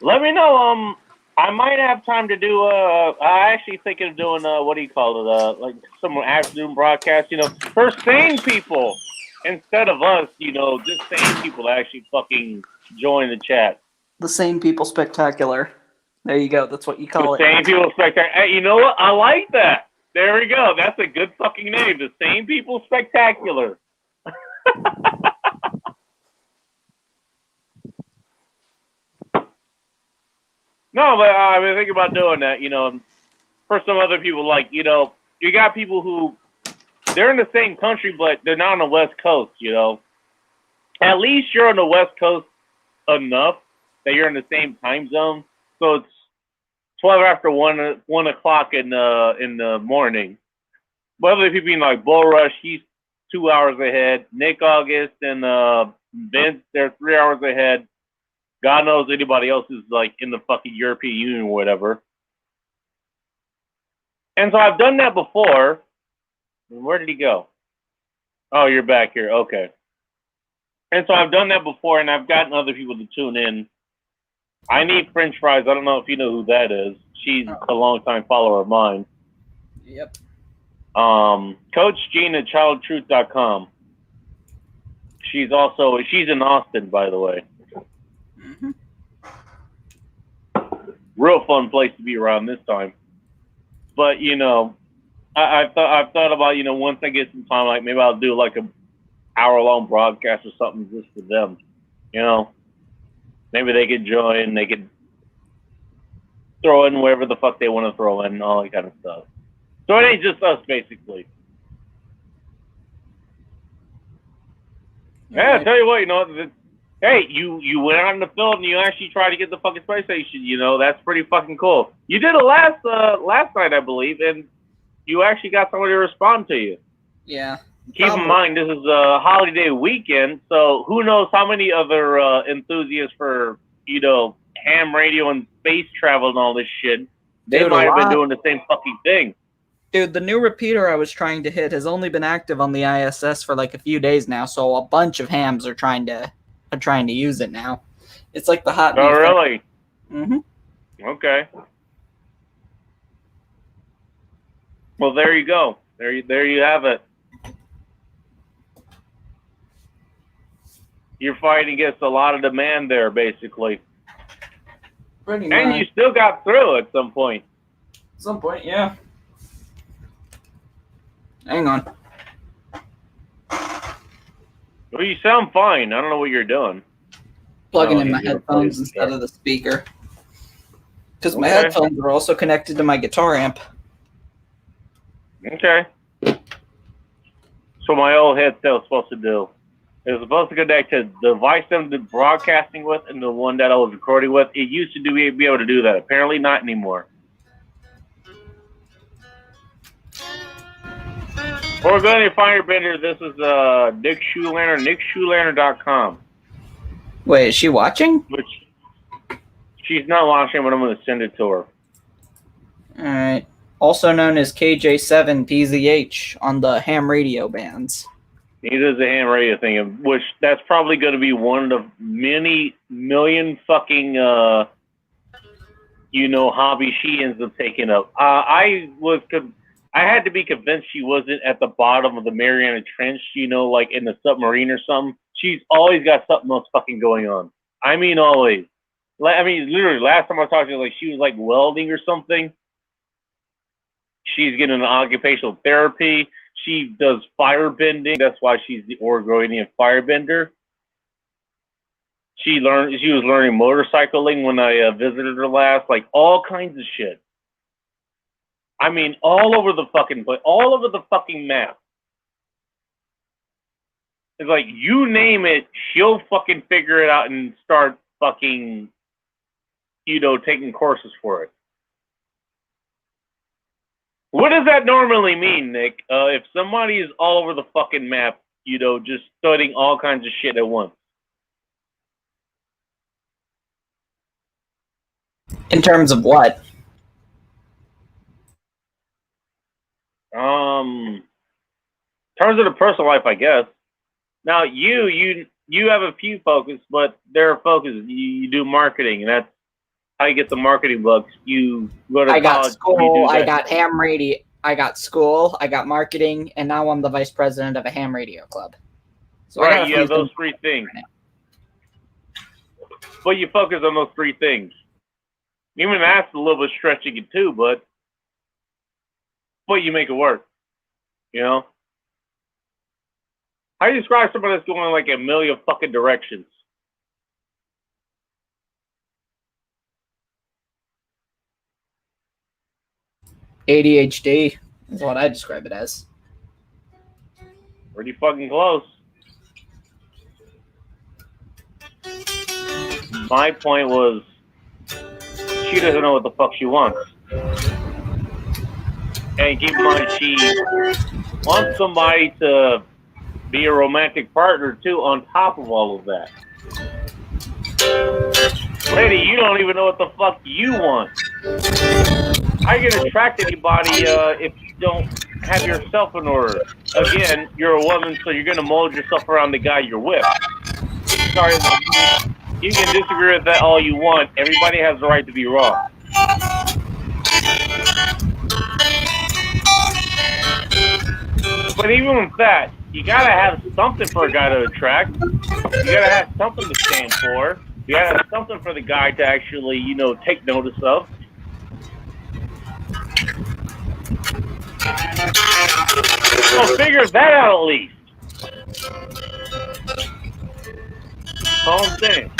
A: Let me know. I might have time to do. I actually thinking of doing what do you call it? Like some afternoon broadcast. For sane people instead of us. Just sane people to actually fucking join the chat.
C: The Sane People Spectacular. There you go. That's what you call it.
A: The Sane People Spectacular. Hey, you know what? I like that. There we go. That's a good fucking name. The Sane People Spectacular. No, but I've been thinking about doing that, for some other people, you got people who, they're in the same country, but they're not on the West Coast, At least you're on the West Coast enough that you're in the same time zone. So it's 12 after 1 o'clock in the morning. But other people being like Bull Rush, he's 2 hours ahead. Nick August and Vince, they're 3 hours ahead. God knows anybody else is in the fucking European Union or whatever. And so I've done that before. Where did he go? Oh, you're back here. Okay. And so I've done that before, and I've gotten other people to tune in. I Need French Fries. I don't know if you know who that is. She's a longtime follower of mine.
B: Yep.
A: Coach Jean at childtruth.com. She's in Austin, by the way.
B: Mm-hmm.
A: Real fun place to be around this time. But I've thought about once I get some time, maybe I'll do a hour-long broadcast or something just for them. Maybe they could join. They could throw in wherever the fuck they want to throw in and all that kind of stuff. So it ain't just us, basically. Yeah, I tell you what, hey, you went out in the field and you actually tried to get the fucking space station. That's pretty fucking cool. You did it last night, I believe, and you actually got somebody to respond to you.
B: Yeah.
A: Keep in mind, this is a holiday weekend, so who knows how many other enthusiasts for, ham radio and space travel and all this shit, they might have been doing the same fucking thing.
B: Dude, the new repeater I was trying to hit has only been active on the ISS for a few days now, so a bunch of hams are trying to use it now. It's like the hot.
A: Oh, really?
B: Mm-hmm.
A: Okay. Well, there you go. There you have it. You're fighting against a lot of demand there, basically.
B: Pretty much.
A: And you still got through at some point.
B: At some point, yeah. Hang on.
A: Well, you sound fine. I don't know what you're doing.
B: Plugging in my headphones instead of the speaker. Because my headphones are also connected to my guitar amp.
A: Okay. So my old headset was supposed to do. It was supposed to connect to the device I'm broadcasting with and the one that I was recording with. It used to be able to do that. Apparently not anymore. Or go to Firebender. This is Nick Shoelander, nickshoelander.com.
B: Wait, is she watching?
A: Which she's not watching, but I'm going to send it to her.
B: All right. Also known as KJ7PZH on the ham radio bands.
A: He does the ham radio thing, which that's probably going to be one of the many million fucking, hobby she ends up taking up. I had to be convinced she wasn't at the bottom of the Mariana Trench, like in the submarine or something. She's always got something else fucking going on. I mean, always. Literally, last time I talked to her, like, she was like welding or something. She's getting an occupational therapy. She does firebending. That's why she's the Oregonian firebender. She was learning motorcycling when I visited her last. Like, all kinds of shit. I mean, all over the fucking place, all over the fucking map. It's like, you name it, she'll fucking figure it out and start fucking, taking courses for it. What does that normally mean, Nick? If somebody is all over the fucking map, just studying all kinds of shit at once.
B: In terms of what?
A: In terms of the personal life, I guess. Now, you have a few focus, but their focus, you do marketing, and that's how you get the marketing books. You go to college.
B: I got school, I got ham radio, I got school, I got marketing, and now I'm the vice president of a ham radio club. So
A: right, you have those three things. Right, but you focus on those three things. Even that's a little bit stretching it too, but you make it work. How do you describe somebody that's going like a million fucking directions?
B: ADHD is what I describe it as.
A: Pretty fucking close. My point was, she doesn't know what the fuck she wants. And keep in mind, she wants somebody to be a romantic partner, too, on top of all of that. Lady, you don't even know what the fuck you want. How you gonna attract anybody if you don't have yourself in order? Again, you're a woman, so you're gonna mold yourself around the guy you're with. Sorry, you can disagree with that all you want. Everybody has the right to be wrong. But even with that, you gotta have something for a guy to attract. You gotta have something to stand for. You gotta have something for the guy to actually, take notice of. So figure that out at least. That's all I'm saying.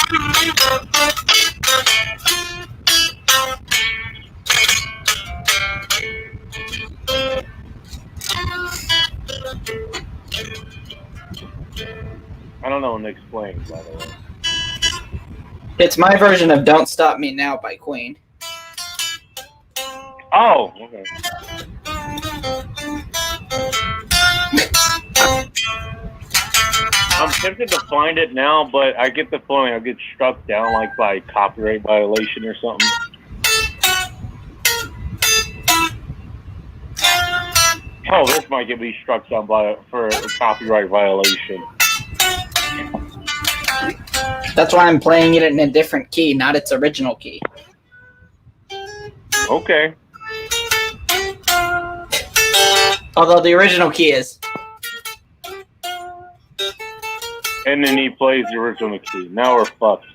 A: I don't know what to explain, by the way.
B: It's my version of Don't Stop Me Now by Queen.
A: Oh, okay. I'm tempted to find it now, but I get the feeling I'll get struck down like by copyright violation or something. Oh, this might get me struck down for a copyright violation.
B: That's why I'm playing it in a different key, not its original key.
A: Okay.
B: Although the original key is.
A: And then he plays the original key. Now we're fucked.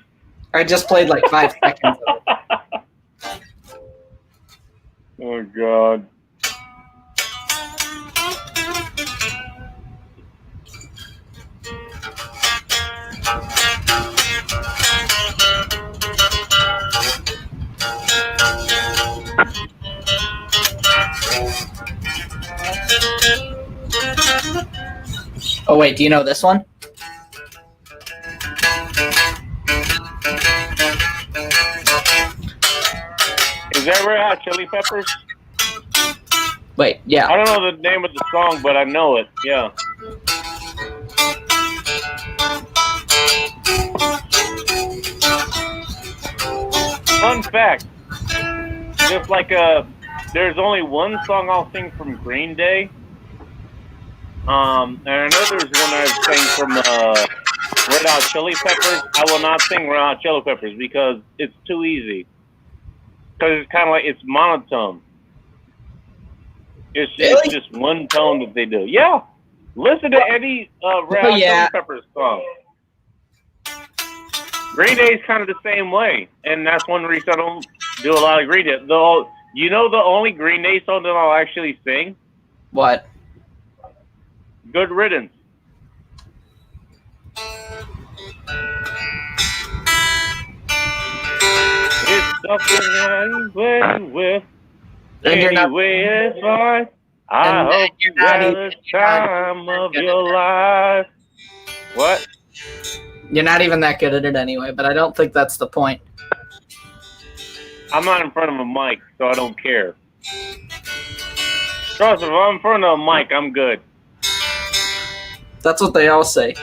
B: I just played like 5 seconds of it.
A: Oh, God.
B: Oh, wait, do you know this one?
A: Is that Red Hot Chili Peppers?
B: Wait, yeah.
A: I don't know the name of the song, but I know it. Yeah. Fun fact. Just like there's only one song I'll sing from Green Day. And I know there's one I've sang from Red Hot Chili Peppers. I will not sing Red Hot Chili Peppers because it's too easy. Because it's kind of like, it's monotone. It's just one tone that they do. Yeah. Listen to any Red Hot Chili Peppers song. Green Day is kind of the same way. And that's one reason I don't do a lot of Green Day. You know the only Green Day song that I'll actually sing?
B: What?
A: Good Riddance. It's something I'm playing with. Anyway, it's fine. I hope you had the time of your life. What?
B: You're not even that good at it anyway, but I don't think that's the point.
A: I'm not in front of a mic, so I don't care. Trust me, if I'm in front of a mic, I'm good.
B: That's what they all say.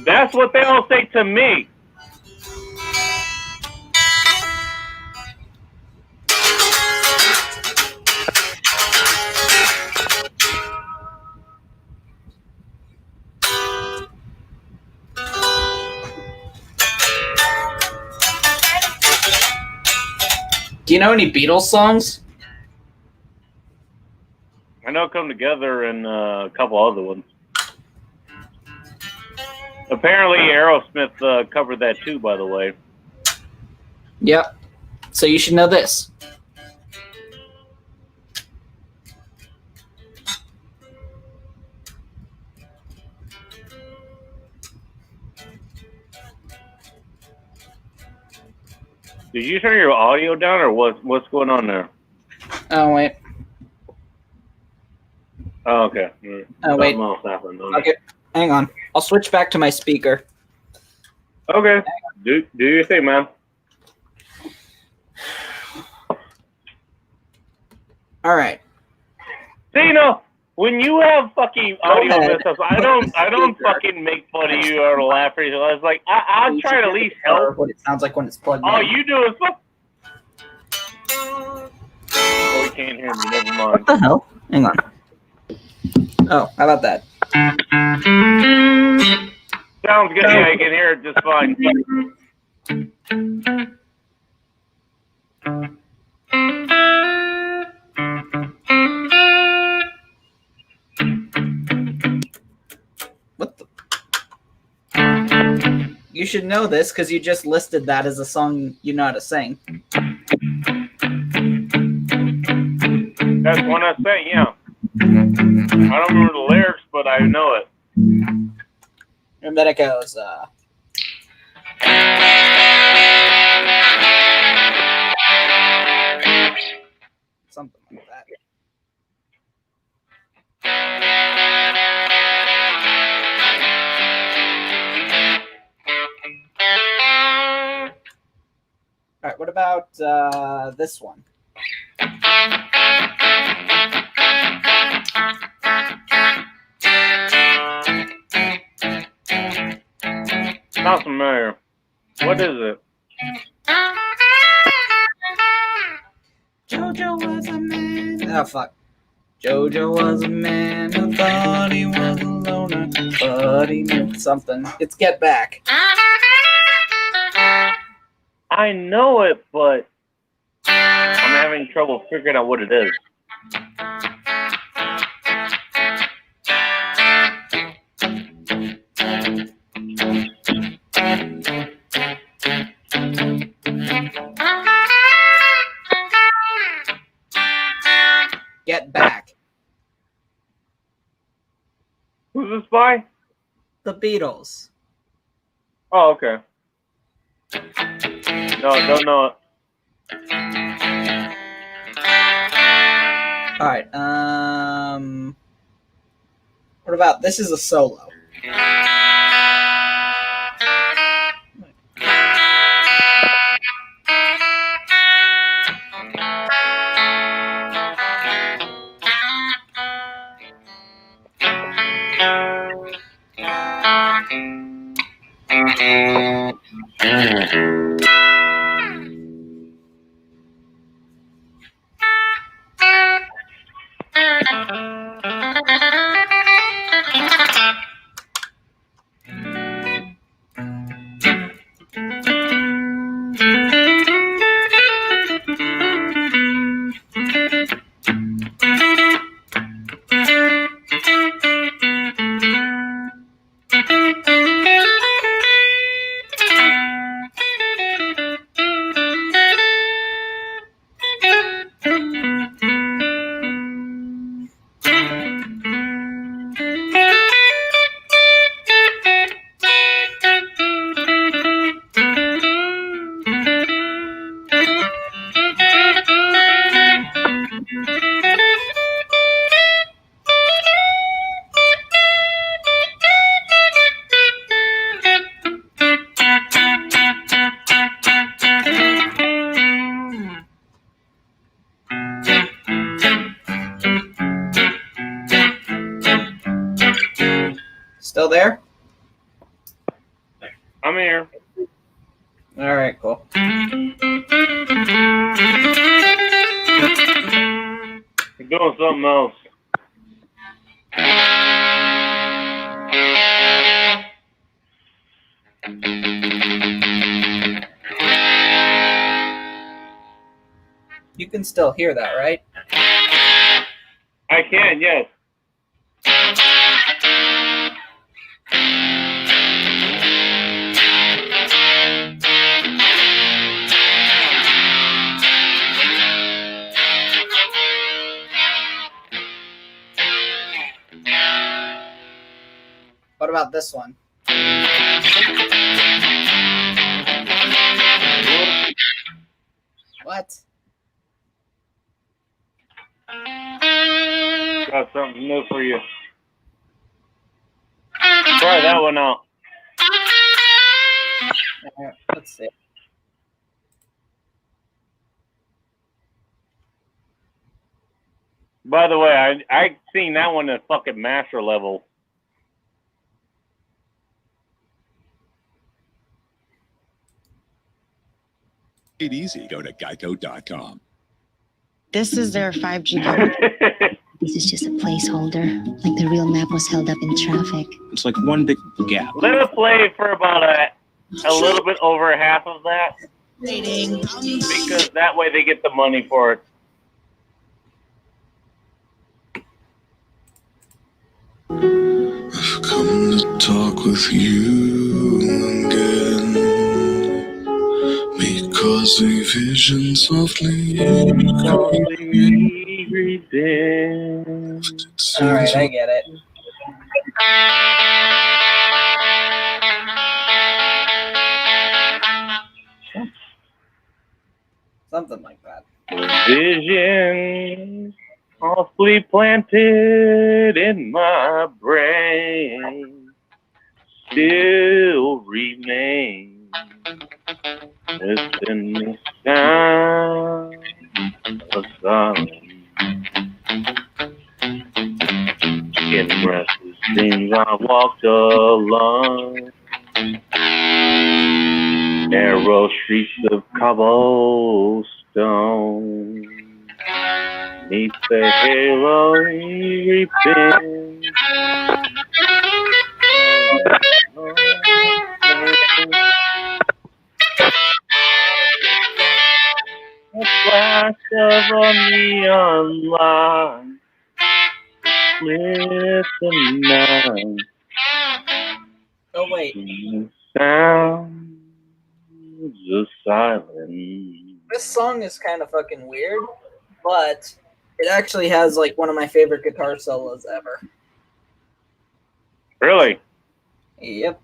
A: That's what they all say to me.
B: Do you know any Beatles songs?
A: I know Come Together and a couple other ones. Apparently, Aerosmith covered that too, by the way.
B: Yep. So you should know this.
A: Did you turn your audio down, or what's going on there?
B: Oh, wait.
A: Oh, okay.
B: Oh, wait.
A: Something else happened.
B: Okay. Hang on. I'll switch back to my speaker.
A: Okay. Do your thing, man.
B: All right.
A: See, you know, when you have fucking audio mess ups, I don't fucking make fun of you or laugh or anything. I was like, I'll try to at least help.
B: What it sounds like when it's plugged in.
A: All you do is fuck. Oh, you can't hear me. Never mind.
B: What the hell? Hang on. Oh, how about that?
A: Sounds good. Yeah, I can hear it just fine.
B: What the? You should know this because you just listed that as a song you know how to sing.
A: That's one I sang, yeah. I don't remember the lyrics, but I know it.
B: And then it goes, something like that. All right, what about this one?
A: Not familiar. What is it?
B: Jojo was a man. Oh, fuck. Jojo was a man who thought he was a loner, but he knew something. It's Get Back.
A: I know it, but I'm having trouble figuring out what it is.
B: Get Back.
A: Who's this by?
B: The Beatles.
A: Oh, okay. No, don't know it.
B: All right. What about this? Is a solo. Still there?
A: I'm here.
B: All right, cool.
A: We're doing something else.
B: You can still hear that, right?
A: I can, yes.
B: What about this one? What?
A: Got something new for you. Try that one out.
B: All right, let's see.
A: By the way, I seen that one at fucking master level.
D: It easy. Go to geico.com.
E: This is their 5G coverage.
F: This is just a placeholder, like the real map was held up in traffic.
D: It's like one big gap.
A: Let it play for about a little bit over half of that. Because that way they get the money for it.
G: I've come to talk with you again, because a vision softly
B: All right, I get it. Something like that.
A: Vision softly planted in my brain still remains within the sound of silence. Getting restless dreams, I walked along narrow streets of cobblestone. Neath the halo reaping. A flash of a neon light lit the night.
B: Oh wait,
A: The sounds of silence.
B: this song is kind of fucking weird, but it actually has like one of my favorite guitar solos ever.
A: Really?
B: Yep.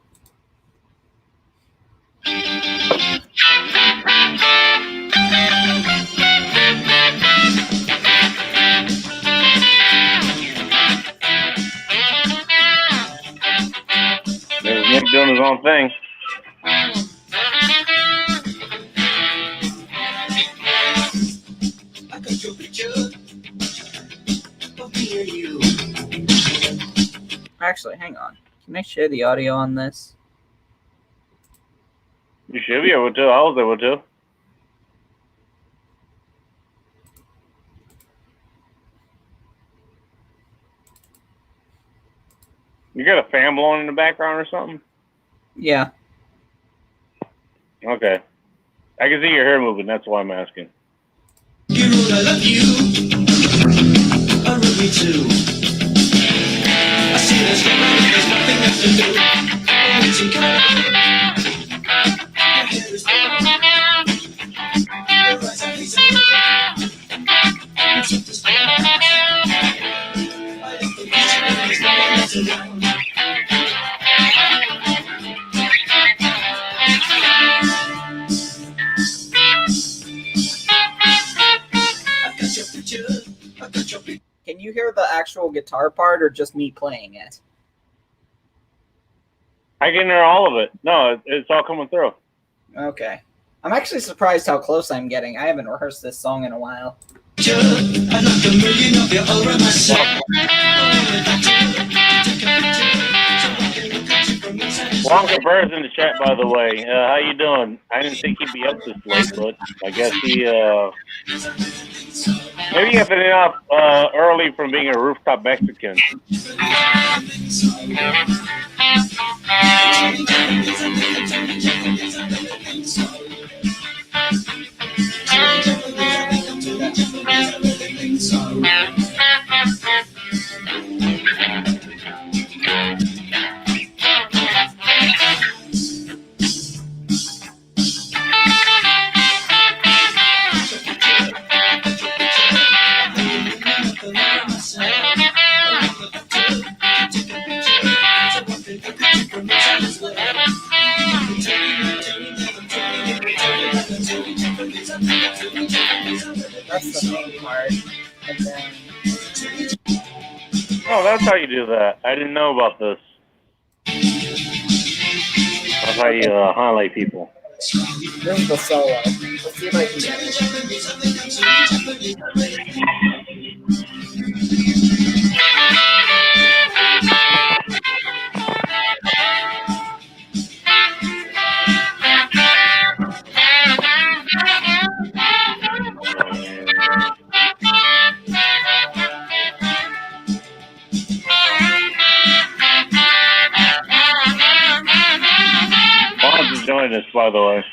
A: There's Nick doing his own thing.
G: I got your picture of me and you.
B: Actually, hang on. Can I share the audio on this?
A: You should be able to. I was able to. You got a fan blowing in the background or something?
B: Yeah.
A: Okay. I can see your hair moving. That's why I'm asking.
G: You know I love you. I really do. I see there's nothing left to do. Oh, it's incredible. Your hair is long. Your eyes are hazel. It's just I love the beach when there's no one else around.
B: Can you hear the actual guitar part or just me playing it?
A: I can hear all of it. No, it's all coming through.
B: Okay. I'm actually surprised how close I'm getting. I haven't rehearsed this song in a while.
G: I'd like a million of you over myself.
A: Wonka Bird's in the chat, by the way. How you doing? I didn't think he'd be up this late, but I guess he, maybe he got been up early from being a rooftop Mexican.
B: That's the main part. And then
A: Oh, that's how you do that. I didn't know about this. That's how you highlight people.
B: this is the solo. Let's see if I can get it.
A: Bonds is joining us, by the way.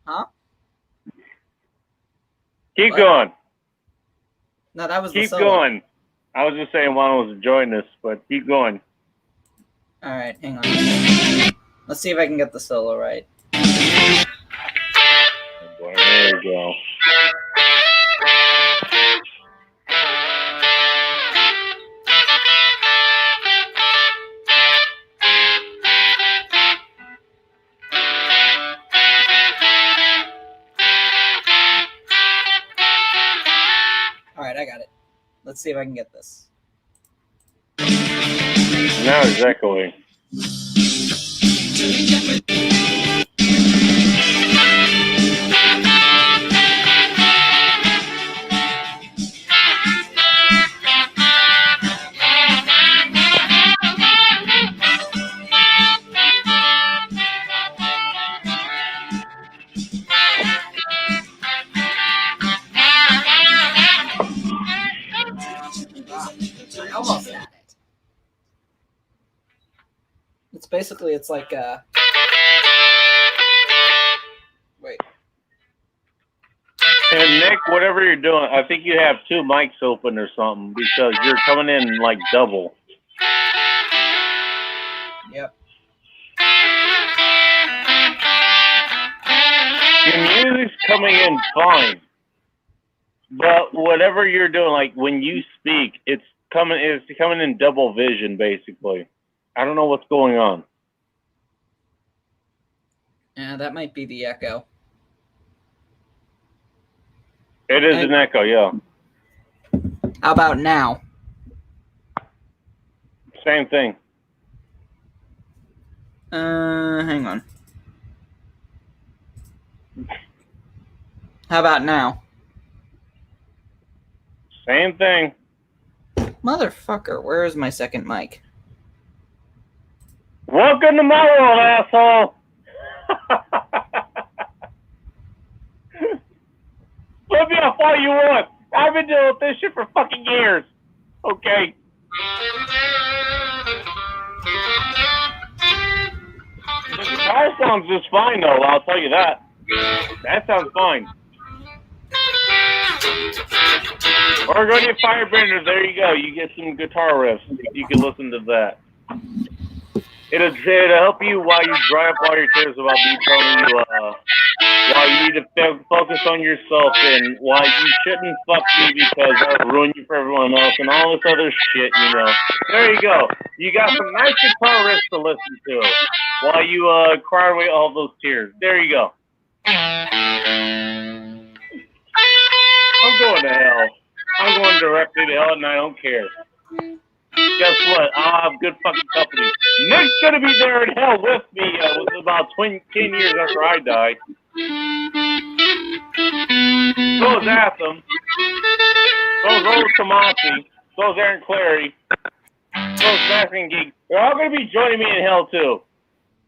B: Huh?
A: Keep
B: What?
A: going.
B: No, that was the
A: Keep
B: solo.
A: going. I was just saying Juan was enjoying this, but keep going.
B: All right, hang on. Let's see if I can get the solo right.
A: Oh boy, there we go.
B: All right, I got it. Let's see if I can get this.
A: Now it's echoing.
B: I almost had it. It's basically, it's like wait.
A: And Nick, whatever you're doing, I think you have two mics open or something because you're coming in like double.
B: Yep.
A: Your music's coming in fine, but whatever you're doing, like when you speak, it's coming in double vision, basically. I don't know what's going on.
B: Yeah, that might be the echo.
A: It is an echo, yeah.
B: How about now?
A: Same thing.
B: Hang on. How about now?
A: Same thing.
B: Motherfucker, where is my second mic?
A: Welcome to my world, asshole. Flip me off all you want. I've been dealing with this shit for fucking years. Okay. The guitar sounds just fine, though. I'll tell you that. That sounds fine. Or go to your Firebender. There you go. You get some guitar riffs. You can listen to that. It'll help you while you dry up all your tears about me telling you why you need to focus on yourself and why you shouldn't fuck me because I'll ruin you for everyone else and all this other shit, you know. There you go. You got some nice guitar riffs to listen to while you cry away all those tears. There you go. I'm going to hell. I'm going directly to hell and I don't care. Guess what? I'll have good fucking company. Nick's gonna be there in hell with me. It was about 10 years after I died. So is Atham. So is Old Tomasi. So is Aaron Clary. Smashing Geek. They're all going to be joining me in hell, too.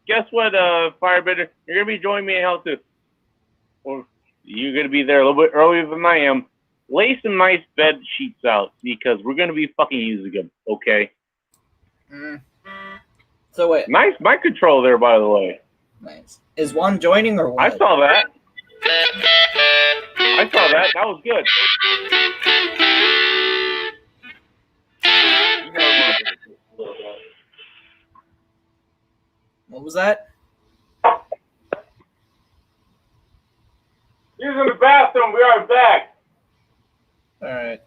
A: Guess what, Firebender? You're going to be joining me in hell, too. Or you're going to be there a little bit earlier than I am. Lay some nice bed sheets out, because we're going to be fucking using them, okay?
B: So wait.
A: Nice mic control there, by the way.
B: Nice. Is Juan joining or what?
A: I saw that. That was good.
B: What was that?
A: He's in the bathroom. We are back.
B: All right.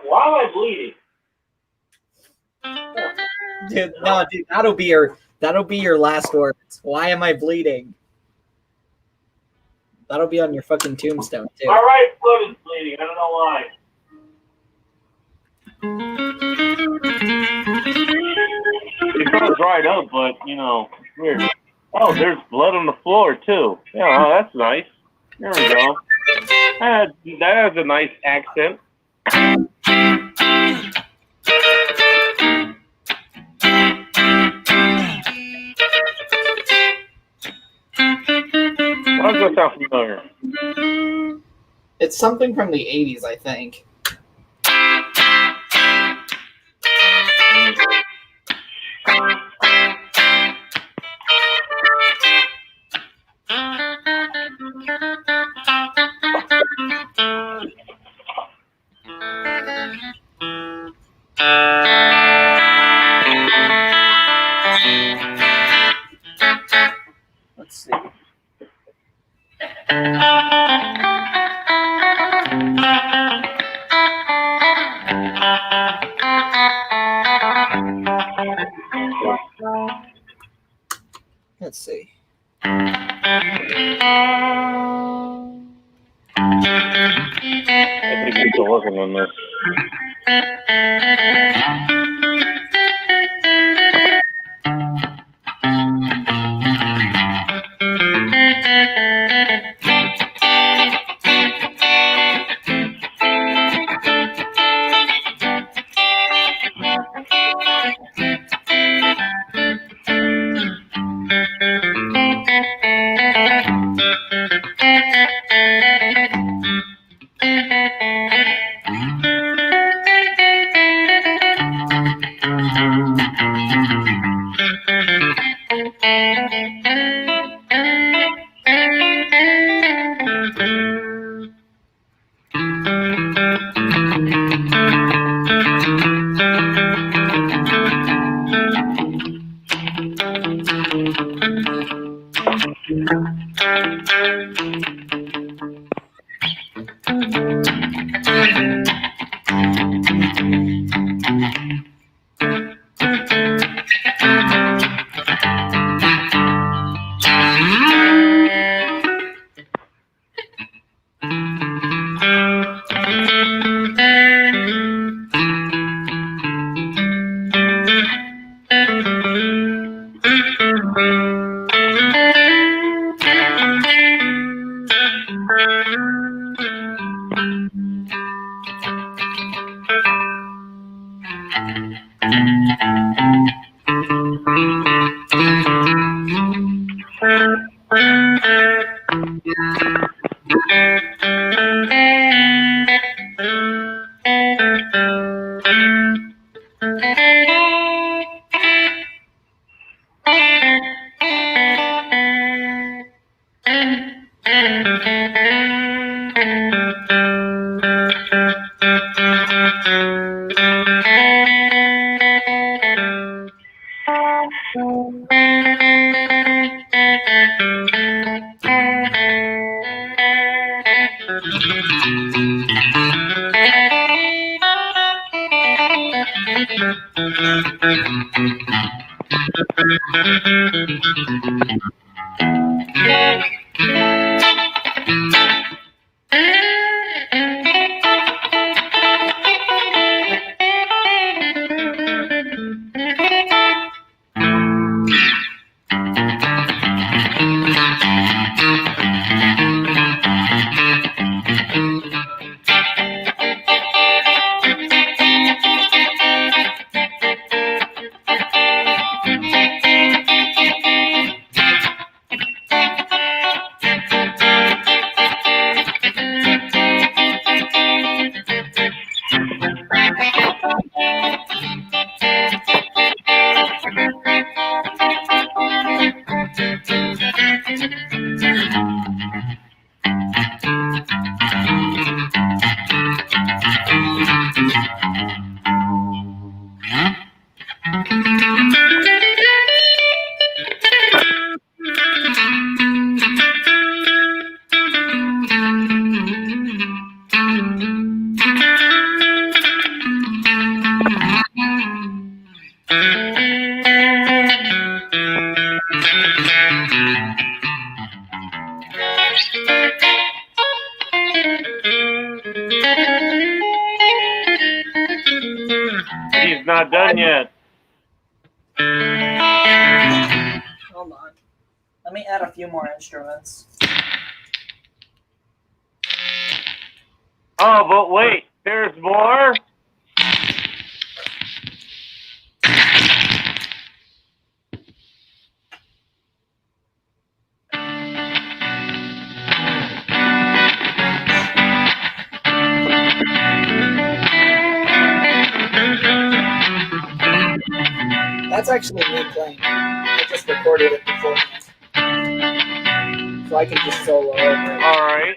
A: Why am I bleeding?
B: Dude, no, dude, that'll be your last words. Why am I bleeding? That'll be on your fucking tombstone too.
A: My right foot is bleeding. I don't know why. It's all dried up, but it's weird. Oh, there's blood on the floor too. Yeah, oh, that's nice. There we go. That has a nice accent. Why does that sound familiar?
B: It's something from the 80s, I think. Let's see. Let's see.
A: I think we're still working on this. He's not done yet.
B: Hold on. Let me add a few more instruments.
A: Oh, but wait, there's more?
B: That's actually me playing. I just recorded it beforehand. So I can just solo over it.
A: All right.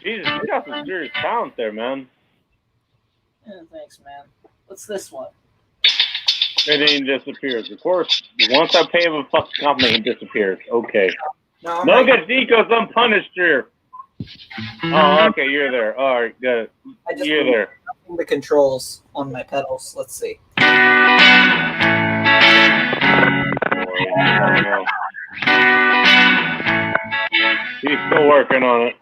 A: Jesus, you got some serious talent there, man.
B: Yeah, thanks, man. What's this one?
A: And then he disappears. Of course, once I pay him a fucking company, he disappears. Okay.
B: No, I'm
A: No
B: not-
A: Gadico's unpunished here. Oh, okay, you're there. All right, good.
B: I just
A: You're there.
B: the controls on my pedals. Let's see.
A: He's still working on it.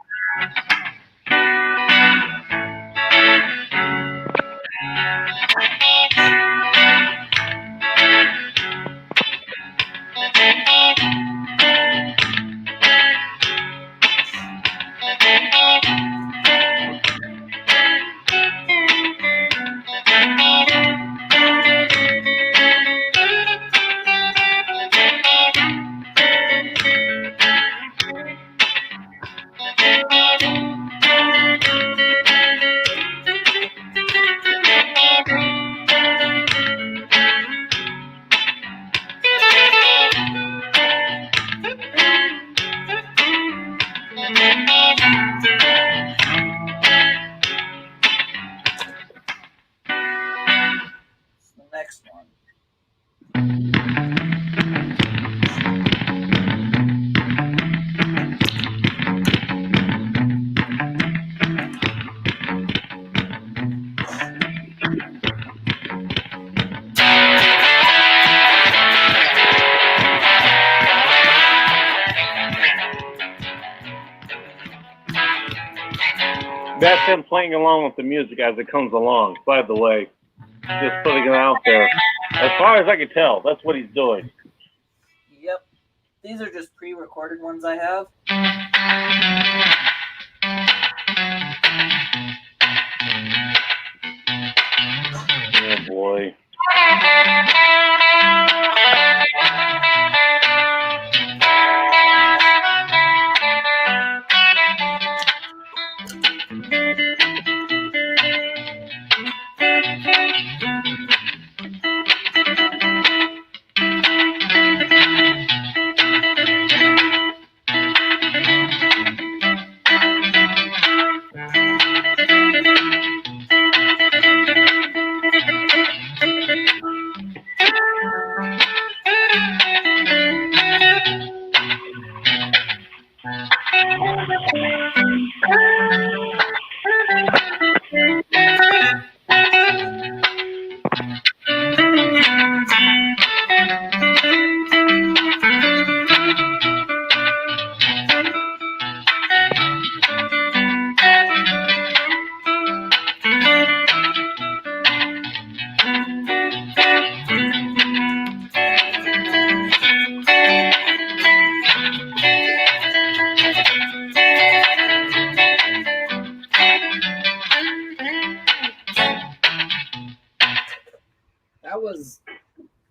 B: The next one.
A: That's him playing along with the music as it comes along, by the way. Just putting it out there. As far as I can tell, that's what he's doing.
B: Yep. These are just pre-recorded ones I have.
A: Oh boy.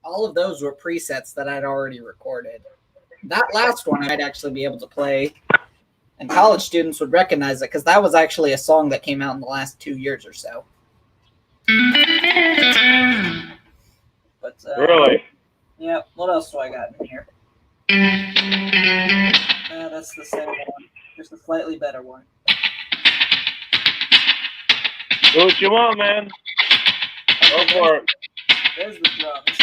B: All of those were presets that I'd already recorded. That last one I'd actually be able to play, and college students would recognize it because that was actually a song that came out in the last 2 years or so. But
A: Really?
B: yeah, what else do I got in here? That's the same one, just a slightly better one.
A: Do what you want, man. Go for it.
B: There's the drums.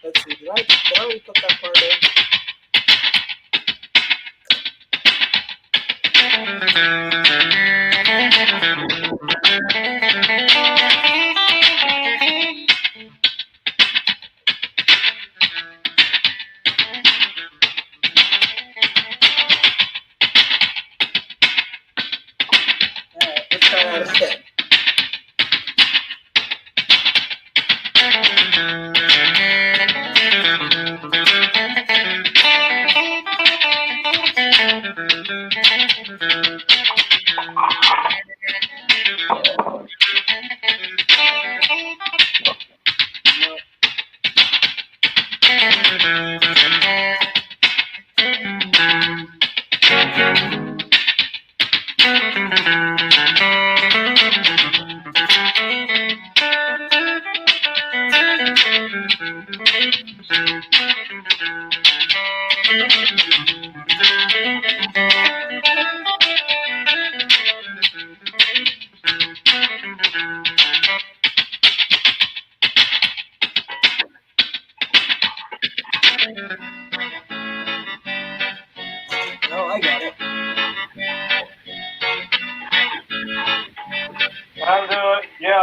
B: Let's see, did I already put that part in? Alright, let's try that again. Oh, I got it.
A: I'll do it. Yeah.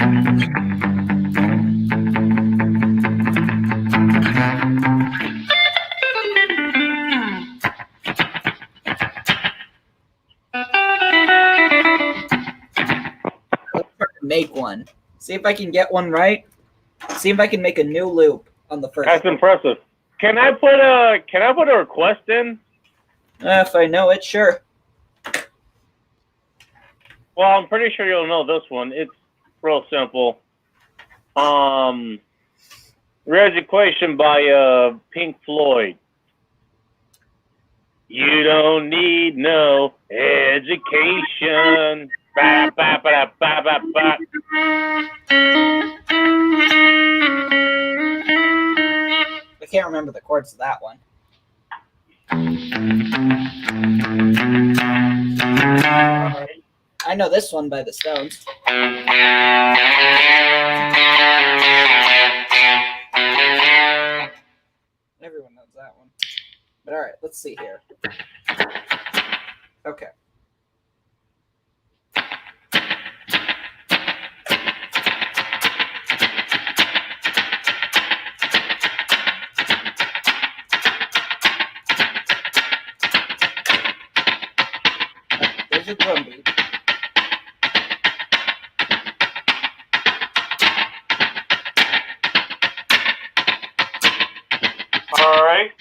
B: Let's try to make one. See if I can get one right. See if I can make a new loop on the first.
A: That's impressive. Can I put a request in?
B: If I know it, sure.
A: Well, I'm pretty sure you'll know this one. It's real simple. Reeducation by Pink Floyd. You don't need no education. Ba, ba, ba, ba, ba, ba.
B: I can't remember the chords of that one. I know this one by the Stones. Everyone knows that one. But all right, let's see here. Okay. There's a drum beat.
A: All right.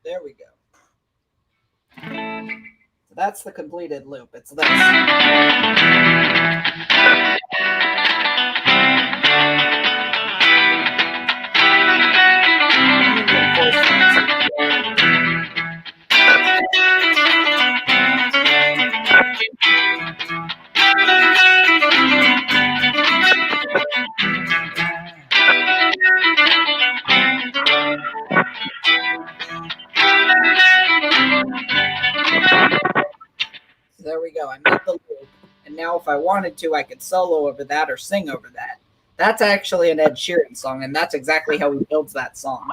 B: There we go. So that's the completed loop. It's this. There we go. I made the loop. And now if I wanted to, I could solo over that or sing over that. That's actually an Ed Sheeran song, and that's exactly how he builds that song.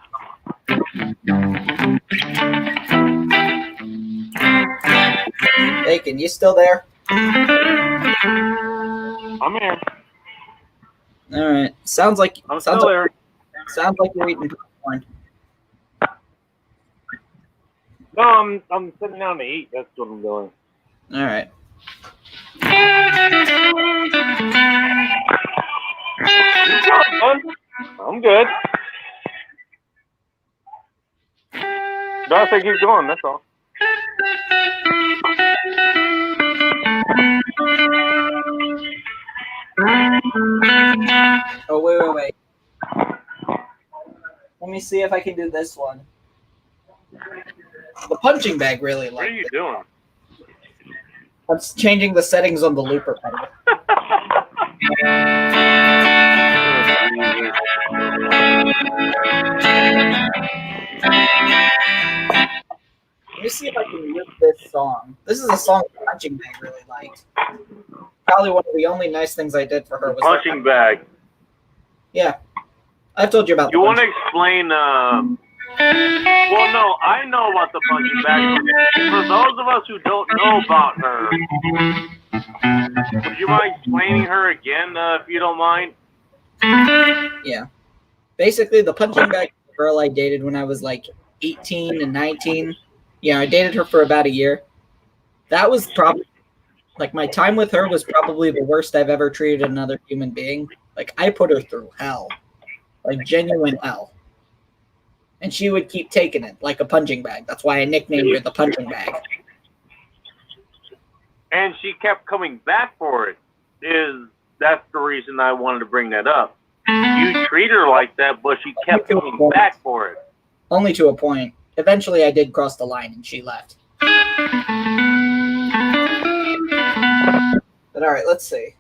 B: Bacon, you still there?
A: I'm here.
B: All right. Sounds like
A: Still there.
B: Sounds like you're eating popcorn.
A: No, I'm sitting down to eat. That's what I'm doing.
B: All right.
A: I'm good. Don't think he's going. That's all.
B: Oh, wait. Let me see if I can do this one. The punching bag really
A: What are
B: liked
A: you
B: it.
A: doing?
B: I'm changing the settings on the looper pedal. Let me see if I can loop this song. This is a song the punching bag really liked. Probably one of the only nice things I did for her was
A: Punching bag.
B: Yeah. I've told you about
A: You
B: the
A: want to
B: punching
A: explain Well, no, I know about the punching bag. For those of us who don't know about her, would you mind explaining her again, if you don't mind?
B: Yeah. Basically, the punching bag girl I dated when I was like 18 and 19. Yeah, I dated her for about a year. That was probably, like, my time with her was probably the worst I've ever treated another human being. Like, I put her through hell. Like, genuine hell. And she would keep taking it like a punching bag. That's why I nicknamed her the punching bag.
A: And she kept coming back for it. That's the reason I wanted to bring that up. You treat her like that, but she kept coming back for it.
B: Only to a point. Eventually, I did cross the line, and she left. But all right, let's see.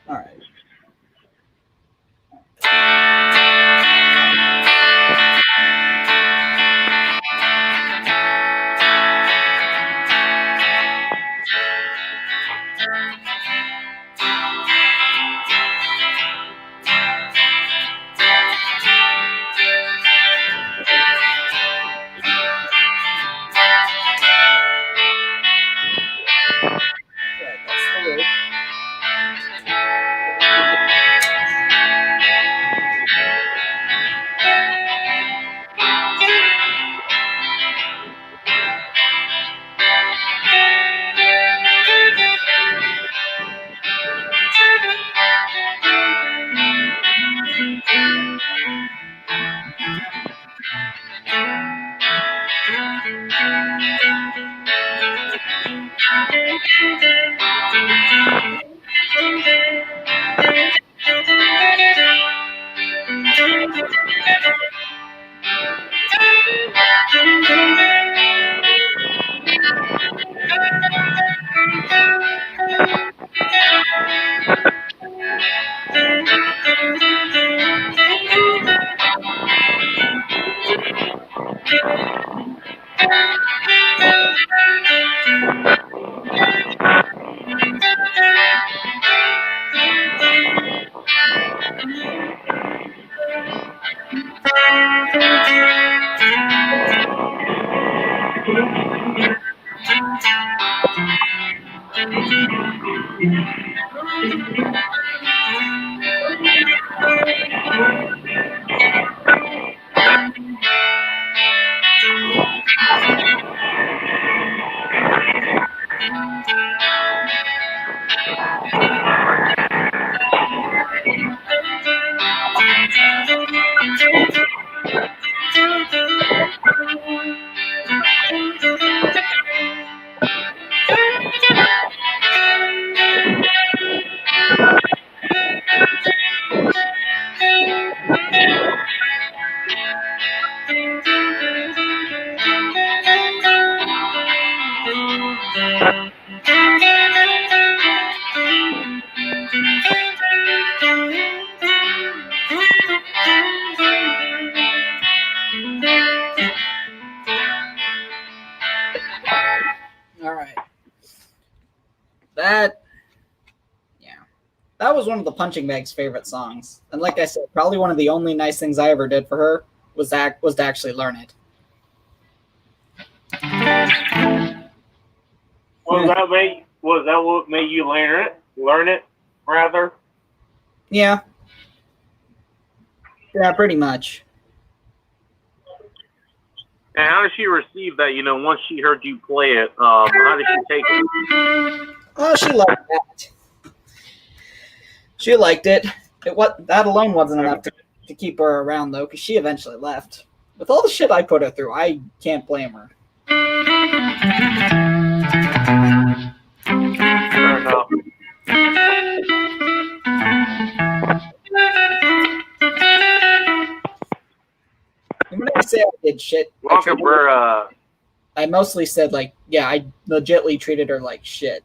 B: All right. Okay, that's the loop. All right. That was one of the punching bag's favorite songs. And like I said, probably one of the only nice things I ever did for her was to actually learn it.
A: Was that what made you learn it? Learn it, rather?
B: Yeah. Yeah, pretty much.
A: And how did she receive that? Once she heard you play it, how did she take it?
B: Oh, she liked that. She liked it. That alone wasn't enough to keep her around, though, because she eventually left. With all the shit I put her through, I can't blame her.
A: Fair enough.
B: When I say I did shit, I mostly said, like, yeah, I legitly treated her like shit.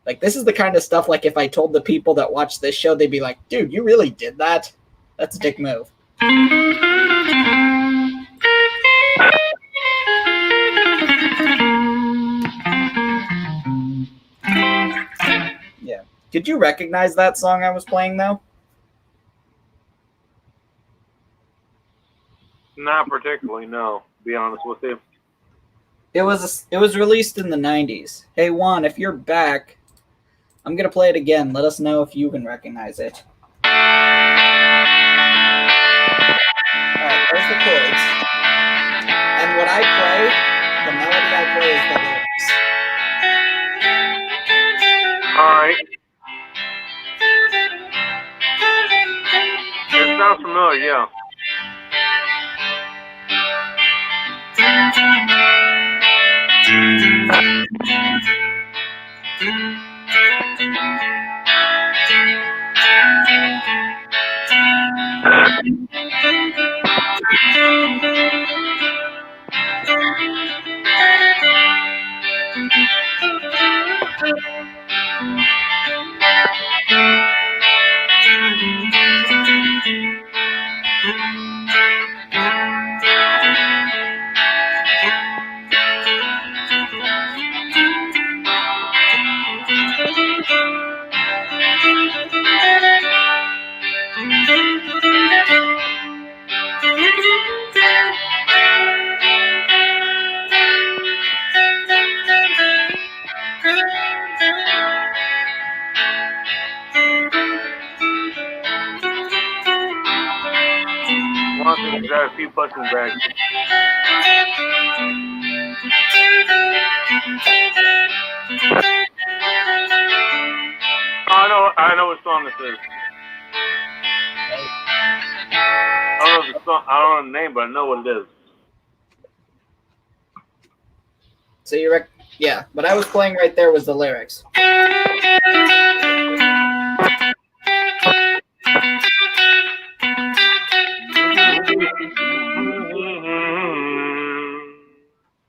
B: Like, this is the kind of stuff, like, if I told the people that watch this show, they'd be like, dude, you really did that? That's a dick move. Did you recognize that song I was playing though?
A: Not particularly, no. To be honest with you.
B: It was released in the 90s. Hey Juan, if you're back, I'm gonna play it again. Let us know if you can recognize it. Alright, there's the chords. And what I play, the melody I play is the lyrics.
A: Alright. It sounds familiar, yeah. Once got a few punching bags. I know what song this is. I don't know the name, but I know what it is.
B: So yeah, what I was playing right there was the lyrics.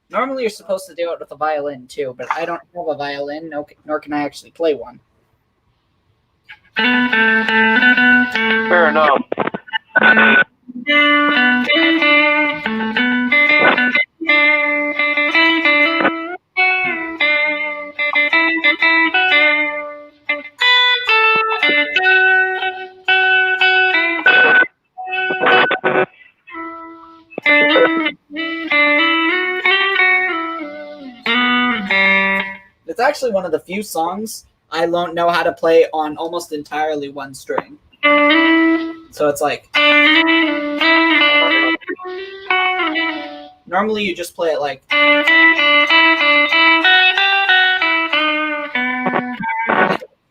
B: Normally you're supposed to do it with a violin too, but I don't have a violin, nor can I actually play one.
A: Fair enough.
B: It's actually one of the few songs I don't know how to play on almost entirely one string. So it's like... Normally you just play it like...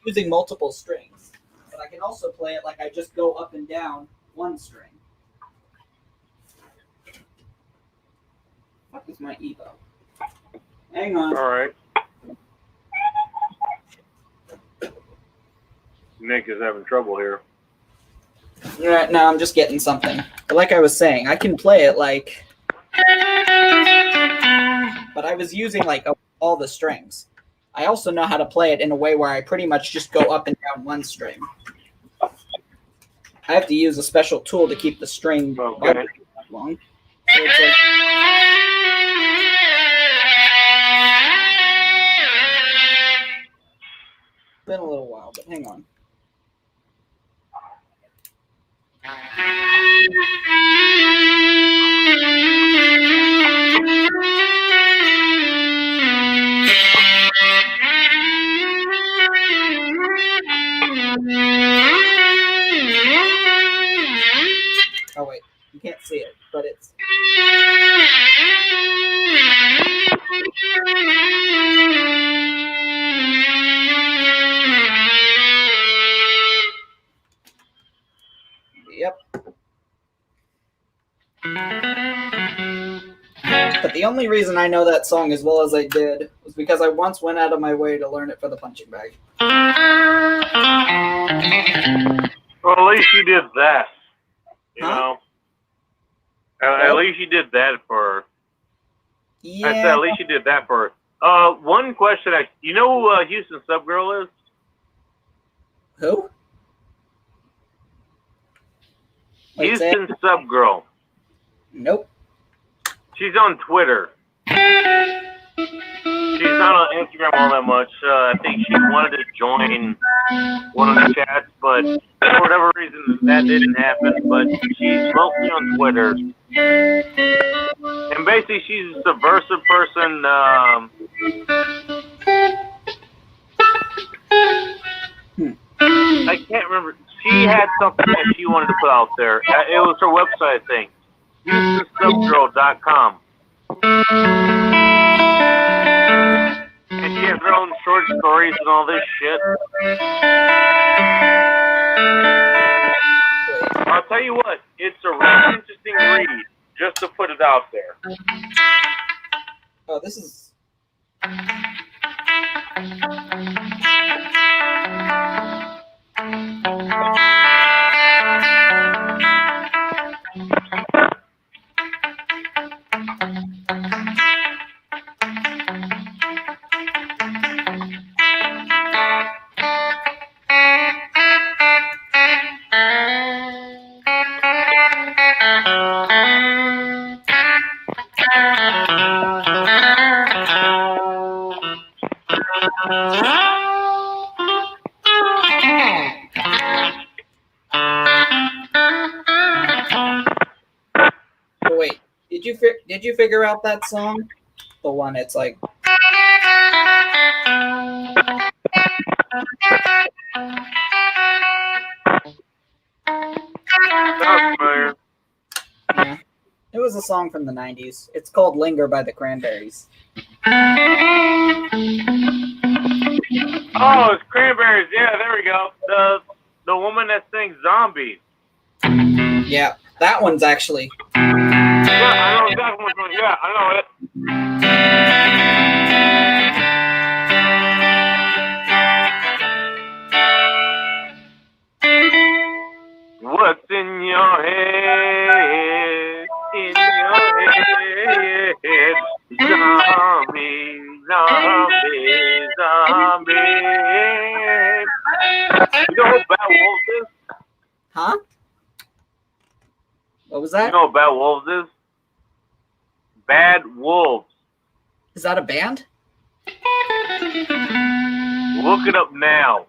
B: using multiple strings. But I can also play it like I just go up and down one string. What is my Evo? Hang on.
A: Alright. Nick is having trouble here.
B: Yeah, no, I'm just getting something. But like I was saying, I can play it like... But I was using like all the strings. I also know how to play it in a way where I pretty much just go up and down one string. I have to use a special tool to keep the string long. So it's like... Been a little while, but hang on. Oh wait, you can't see it, but it's... Yep. But the only reason I know that song as well as I did was because I once went out of my way to learn it for the punching bag.
A: Well, at least you did that. You know? At least you did that for...
B: Yeah.
A: I said at least you did that for... one question. You know who Houston Subgirl is?
B: Who? Wait,
A: Houston Subgirl.
B: Nope.
A: She's on Twitter. She's not on Instagram all that much. I think she wanted to join one of the chats, but for whatever reason that didn't happen. But she's mostly on Twitter, and basically she's a subversive person. I can't remember. She had something that she wanted to put out there. It was her website, I think. HoustonSubgirl.com. And she has her own short stories and all this shit. I'll tell you what, it's a really interesting read, just to put it out there.
B: Oh, this is. Oh, wait, did you figure out that song? The one it's like.
A: Sounds familiar.
B: Yeah. It was a song from the 90s. It's called Linger by the Cranberries.
A: Oh, it's Cranberries. Yeah, there we go. The woman that sings Zombie.
B: Yeah, that one's actually.
A: Yeah, I know exactly what's going on. Yeah, I know it. What's in your head? In your head. Zombie, zombie, zombie. You know what Bad Wolves is?
B: Huh? What was
A: You
B: that?
A: know what Bad Wolves is? Bad Wolves.
B: Is that a band?
A: Look it up now.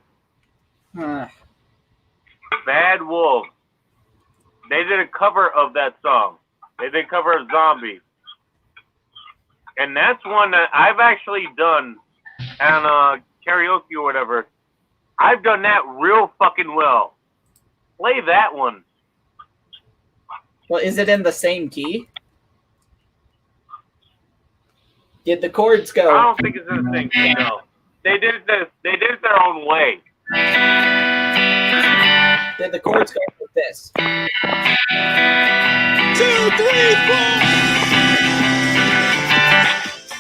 B: Uh,
A: Bad Wolves. They did a cover of that song. They did a cover of Zombie. And that's one that I've actually done on karaoke or whatever. I've done that real fucking well. Play that one.
B: well, is it in the same key? Did the chords
A: I
B: go?
A: don't think it's in the same key, no. They did it their own way.
B: Did the chords go with this?
D: 2, 3, 4.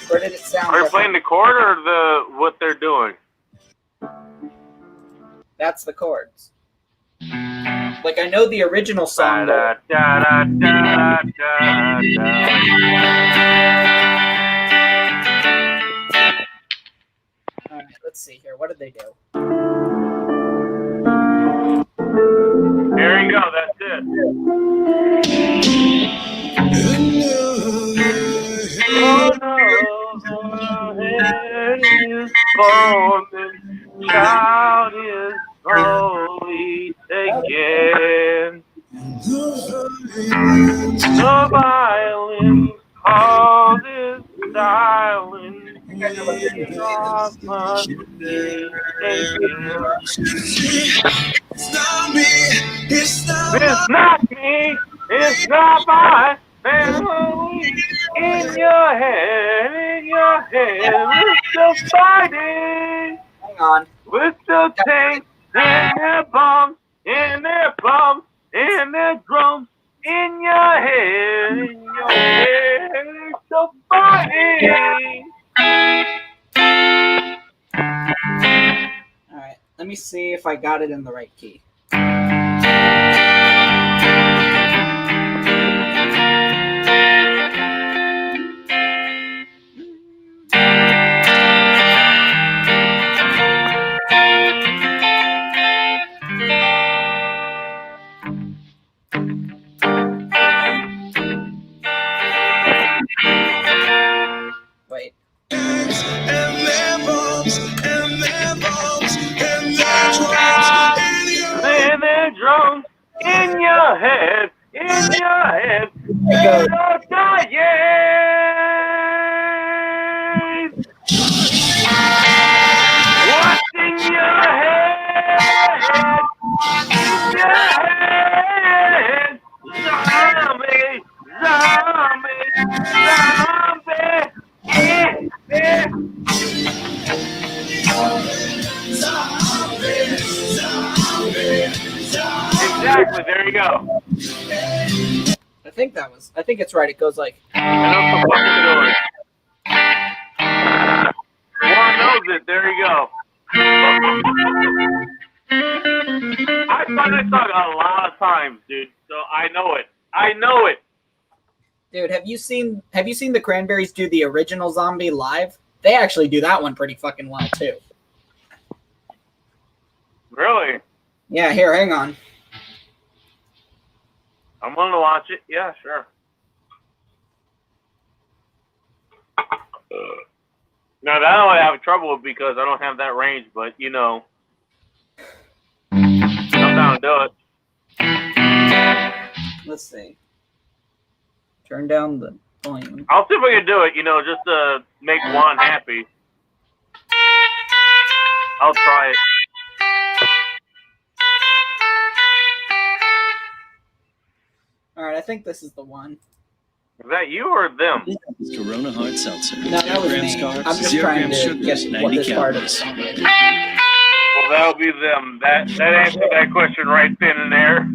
B: Or did it sound
A: Are you
B: different?
A: playing the chord or what they're doing?
B: That's the chords. Like, I know the original song.
A: Da, da, da, da, da, da.
B: All right, let's see here. What did they do?
A: There you go, that's it. Oh no, head is falling, child is slowly taken. The violence causes silence. God must be taken.
G: It's not me. It's not
A: It's not me. It's not my family. In your head, we're still fighting.
B: Hang on.
A: We're still tanks and their bombs, and their bombs, and their drums. In your head, we're still fighting.
B: All right, let me see if I got it in the right key. Wait. It goes.
H: What's in your head? In your head. Zombie, zombie, zombie. Exactly, there you go.
B: I think it's right. It goes like.
H: And that's the fucking story. One knows it, there you go. I find that song a lot of times, dude. So I know it. I know it.
B: Dude, have you seen the Cranberries do the original Zombie live? They actually do that one pretty fucking well too.
H: Really?
B: Yeah, here, hang on.
H: I'm willing to watch it. Yeah, sure. Now that I have trouble with because I don't have that range, but you know, I'm down to do it.
B: Let's see. Turn down the volume.
H: I'll see if I can do it. You know, just to make Juan happy. I'll try it.
B: All right, I think this is the one.
H: Is that you or them?
I: Corona Hard Seltzer.
B: No, that was me. I'm just trying to get what this part of the song is.
H: Well, that'll be them. That answered that question right then and there.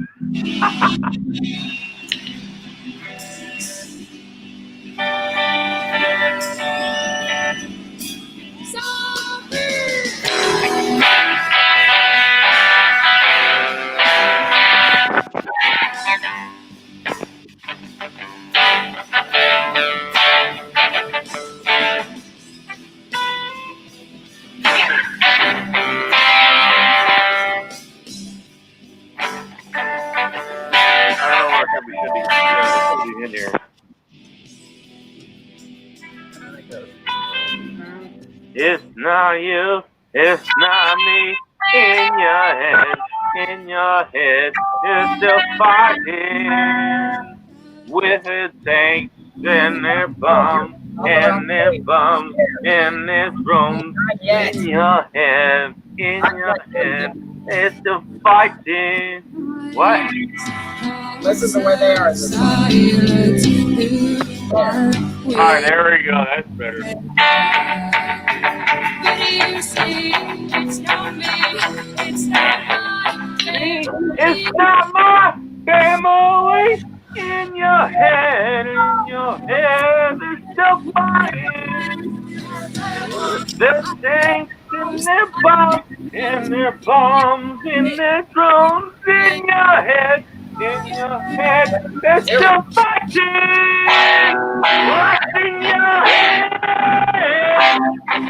H: In here. It's not you, it's not me. In your head, you're still fighting with the tanks and their bombs and their bums in this room. In your head, it's still fighting. What?
B: Listen to where they are.
H: Alright, there we go. That's better. It's not my family. In your head, they're still fighting. Their tanks and their bombs and their bombs in their drones. In your head, they're still fighting. What's in your head?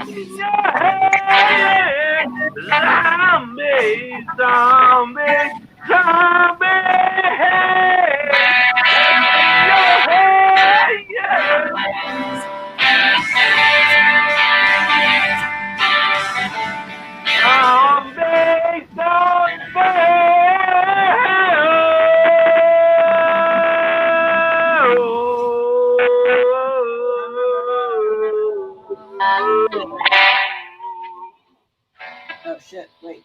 H: In your head, zombie, zombie, zombie. In your head, yeah. Zombie,
B: Oh shit! Wait.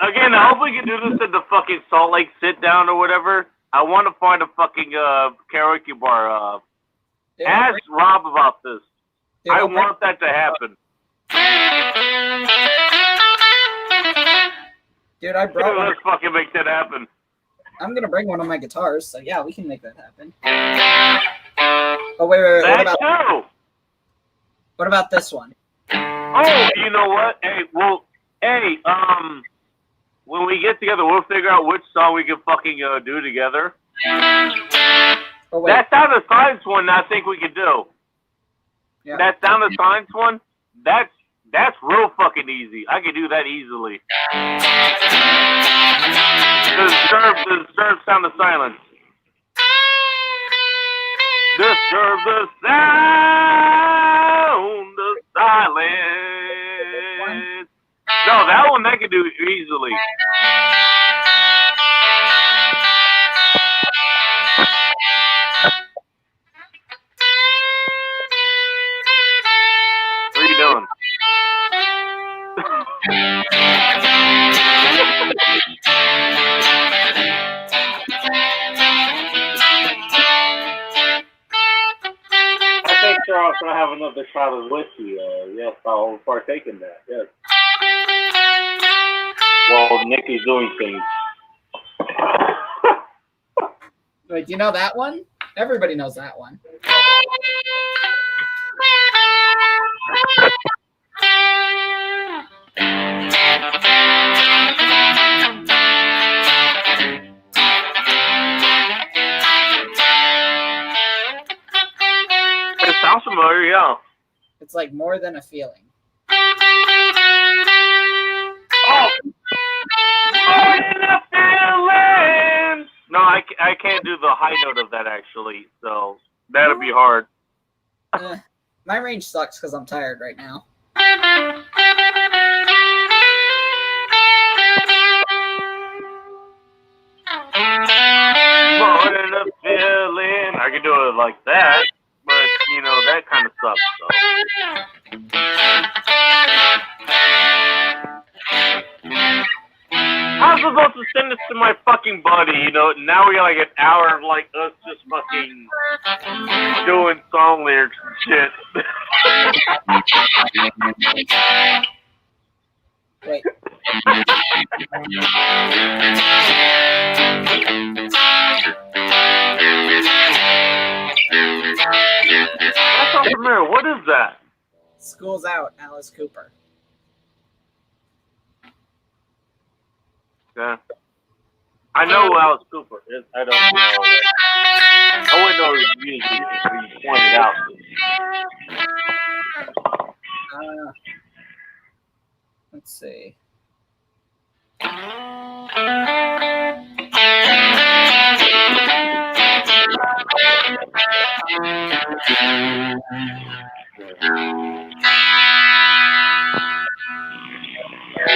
H: Again, I hope we can do this at the fucking Salt Lake sit down or whatever. I want to find a fucking karaoke bar.
B: Dude,
H: Ask Rob about this.
B: Dude,
H: I want that to happen.
B: Dude, I brought one.
H: Let's fucking make that happen.
B: I'm gonna bring one of my guitars, so yeah, we can make that happen. Oh wait. What about this one?
H: Oh, you know what? Hey, when we get together, we'll figure out which song we can fucking do together.
B: Oh, wait.
H: That Sound of Science one, I think we can do.
B: Yeah.
H: That Sound of Science one, that's real fucking easy. I can do that easily. Disturb Sound of Silence. Disturb the sound of silence. No, that one I could do easily. What are you doing? I think Charles gonna have another shot of whiskey. Yes, I'll partake in that. Yes. Well, Nick is doing things.
B: Wait, do you know that one? Everybody knows that one.
H: It sounds familiar, yeah.
B: It's like More Than a Feeling.
H: Oh! More than a feeling! No, I can't do the high note of that, actually, so that'll be hard.
B: My range sucks because I'm tired right now.
H: More than a feeling. I can do it like that, but, you know, that kind of sucks, so. How's I supposed to send this to my fucking buddy? You know, now we got like an hour of like us just fucking doing song lyrics and shit.
B: Wait.
H: That's not familiar. What is that?
B: School's Out, Alice Cooper.
H: Yeah. I know who Alice Cooper is. I don't know. I wouldn't know his music if you pointed out.
B: Let's see.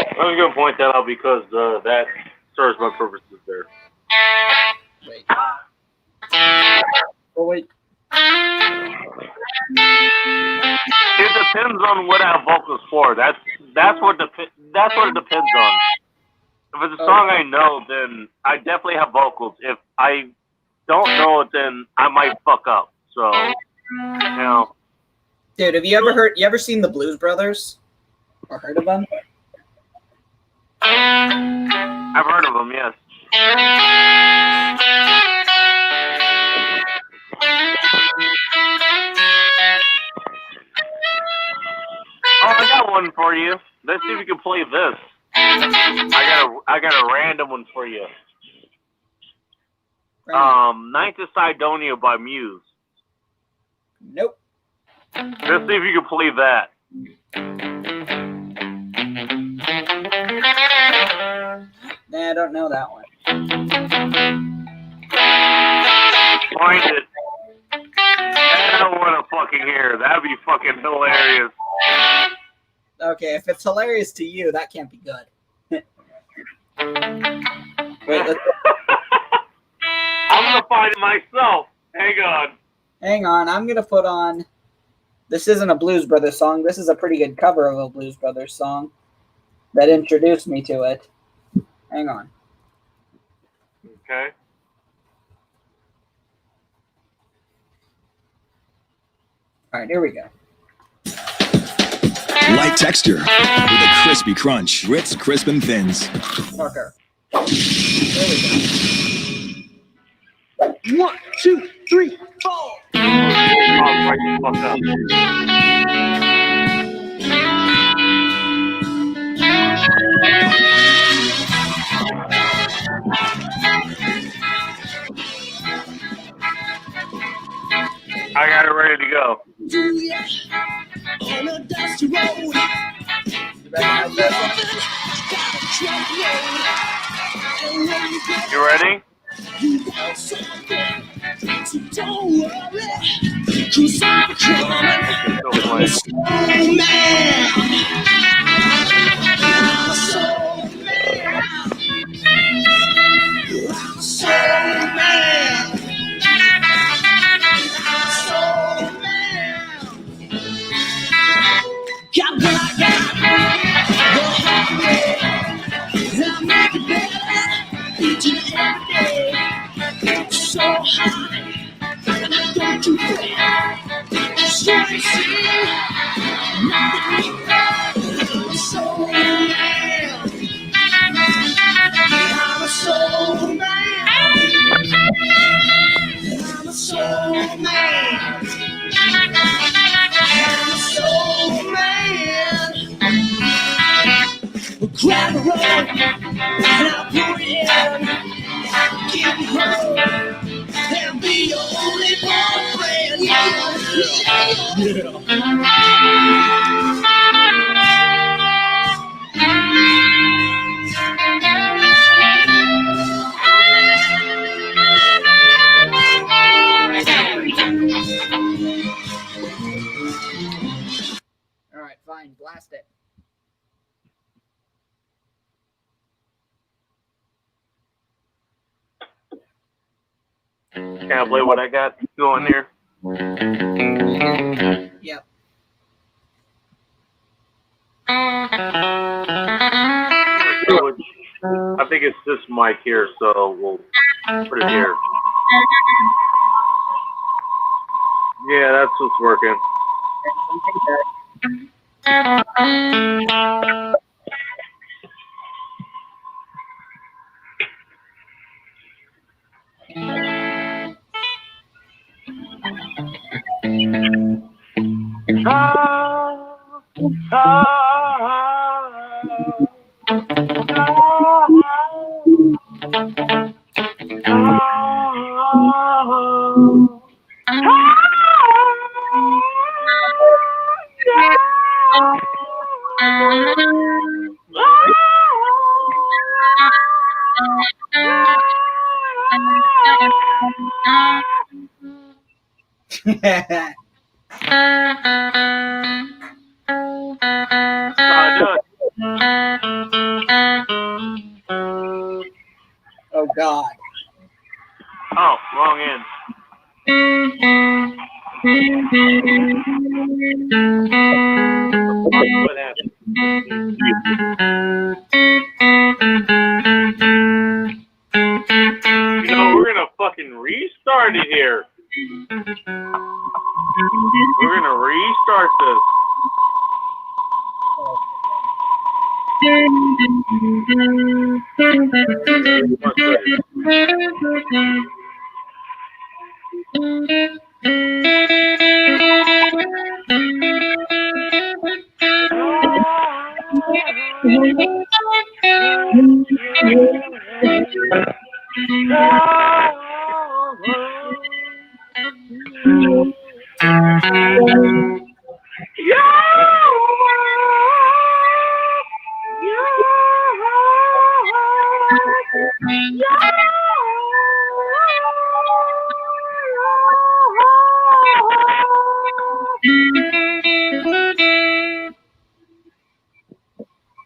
H: I was going to point that out because that serves my purposes there.
B: Wait. Oh, wait.
H: It depends on what I have vocals for. That's what it depends on. If it's a song I know, then I definitely have vocals. If I don't know it, then I might fuck up. So, you know.
B: Dude, have you ever seen the Blues Brothers? Or heard of them?
H: I've heard of them, yes. Oh, I got one for you. Let's see if you can play this. I got a random one for you. Ninth of Sidonia by Muse.
B: Nope.
H: Let's see if you can play that.
B: Nah, I don't know that one.
H: Find it. I don't want to fucking hear. That'd be fucking hilarious.
B: Okay, if it's hilarious to you, that can't be good. Wait, let's...
H: I'm gonna find it myself.
B: Hang on, I'm gonna put on... This isn't a Blues Brothers song. This is a pretty good cover of a Blues Brothers song that introduced me to it. Hang on.
H: Okay.
B: All right, here we go.
J: Light texture with a crispy crunch. Ritz, crisp, and thins.
B: Fucker. There we go.
G: 1, 2, 3, 4.
H: Right the fuck up. I got it ready to go.
G: On a dusty road.
H: You ready?
G: So don't worry, 'cause I'm coming.
H: Okay, so play.
G: I'm a soul man. I'm a soul man. I'm a soul man. Got what I got. Go help me. I'll make it better each and every day. So high, don't you fret. So you see, I'm a soul man. I'm a soul man. I'm a soul man. I'm a soul man. Grab a rope and I'll pull you in. Give you hope and be your only boyfriend.
B: All right, fine. Blast it.
H: Can I play what I got going here?
B: Yep.
H: I think it's this mic here, so we'll put it here. Yeah, that's what's working.
B: Oh God.
H: Oh, wrong end. What happened? You know, we're gonna fucking restart it here. We're gonna restart this.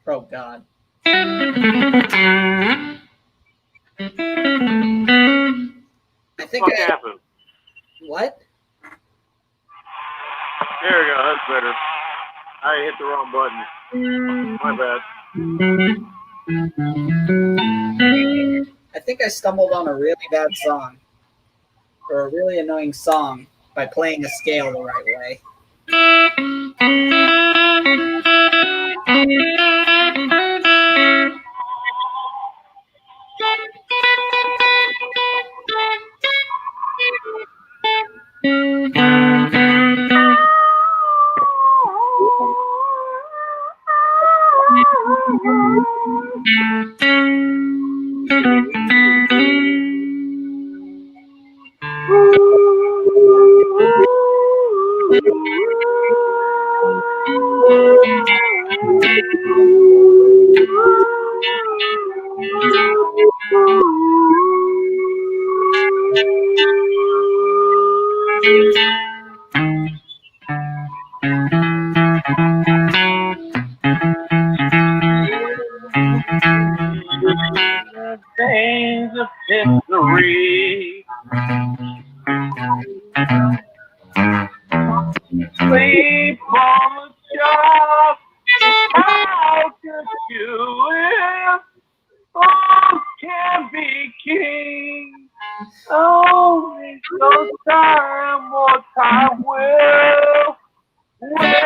B: Oh God. I think
H: What
B: I.
H: happened?
B: What?
H: There we go. That's better. I hit the wrong button. My bad.
B: I think I stumbled on a really bad song, or a really annoying song, by playing a scale the right way.
H: The veins of history. Sleep on the shelf. How could you live? Both can be king. Only no time, more time will waste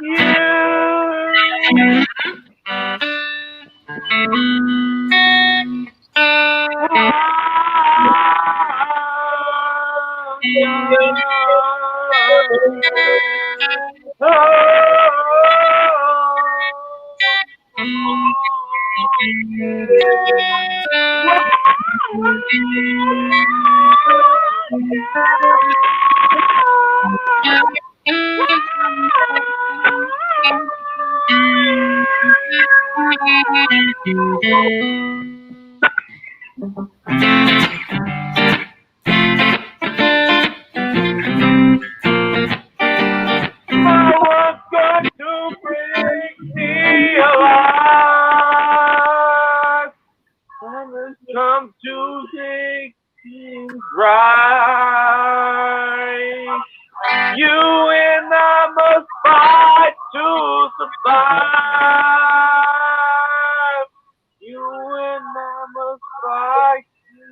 H: you. I was going to bring me alive. Time has come to take things right. You and I must fight to survive. You and I must fight to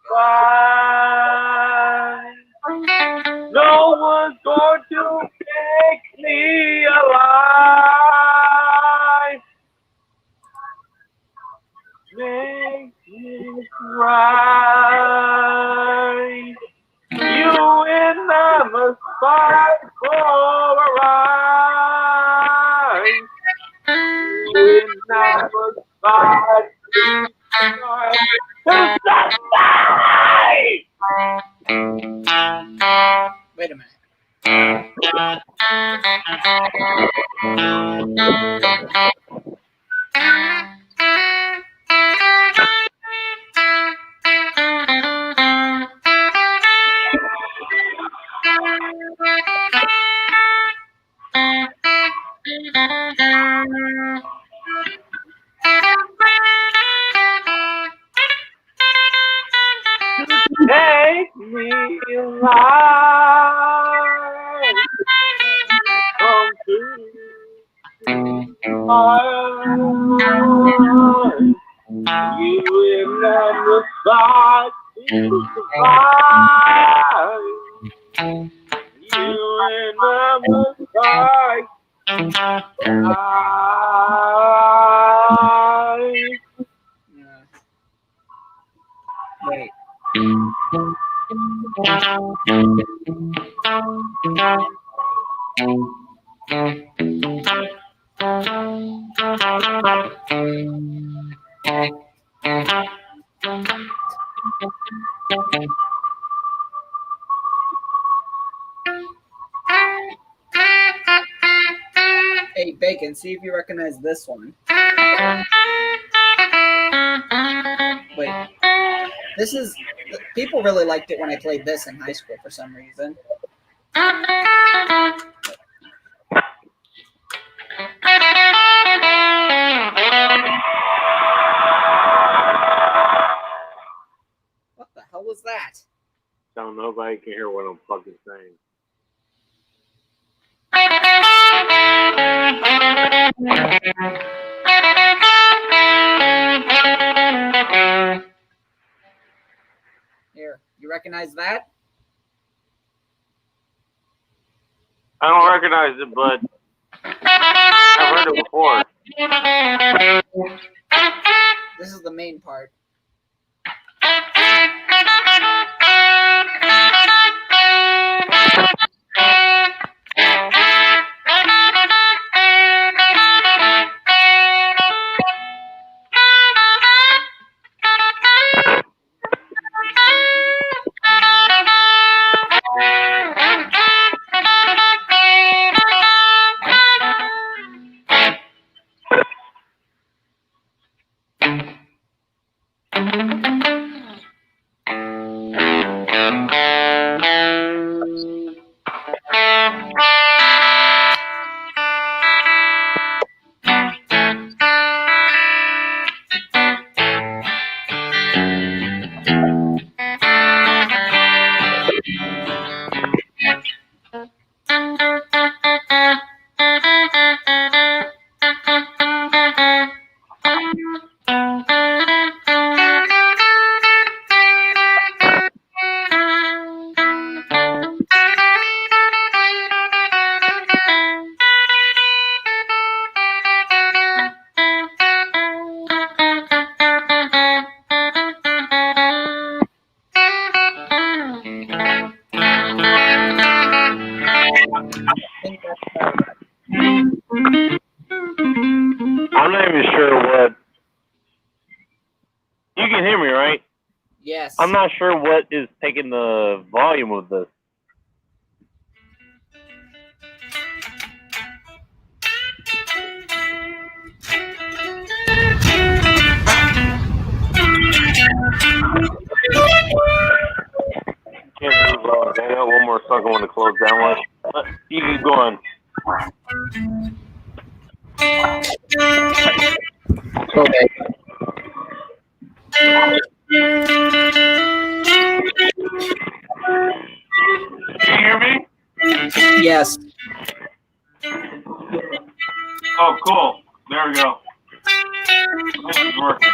H: survive. No one's going to make me alive. Make it right. You and I must fight for a right. You and I must fight to survive.
B: Wait a minute.
H: Take me alive. Come to my life. You and I must fight to survive. You and I must fight.
B: Wait. Hey, Bacon, see if you recognize this one. Wait. This is... People really liked it when I played this in high school for some reason. What the hell was that?
H: So nobody can hear what I'm fucking saying.
B: Here, you recognize that?
H: I don't recognize it, but I've heard it before.
B: This is the main part.
H: I'm not even sure what. You can hear me, right?
B: Yes.
H: I'm not sure what is taking the volume of this. Can't move on. I got one more song I want to close down with. You can go on.
B: Okay.
H: Can you hear me?
B: Yes.
H: Oh, cool. There we go. This is working.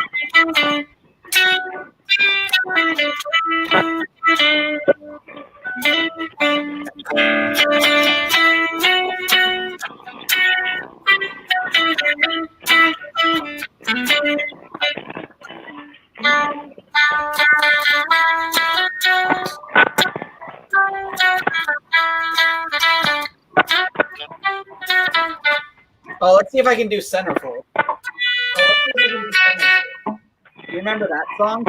B: Oh, let's see if I can do centerfold. You remember that song?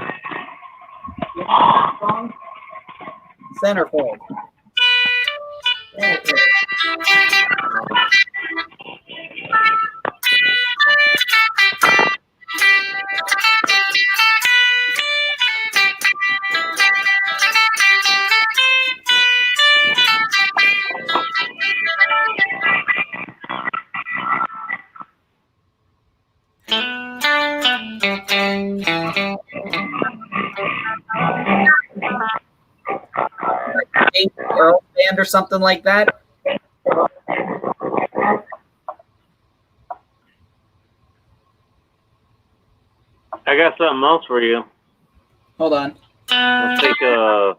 B: Centerfold. Earl band or something like that.
H: I got something else for you.
B: Hold on.
H: Let's take a.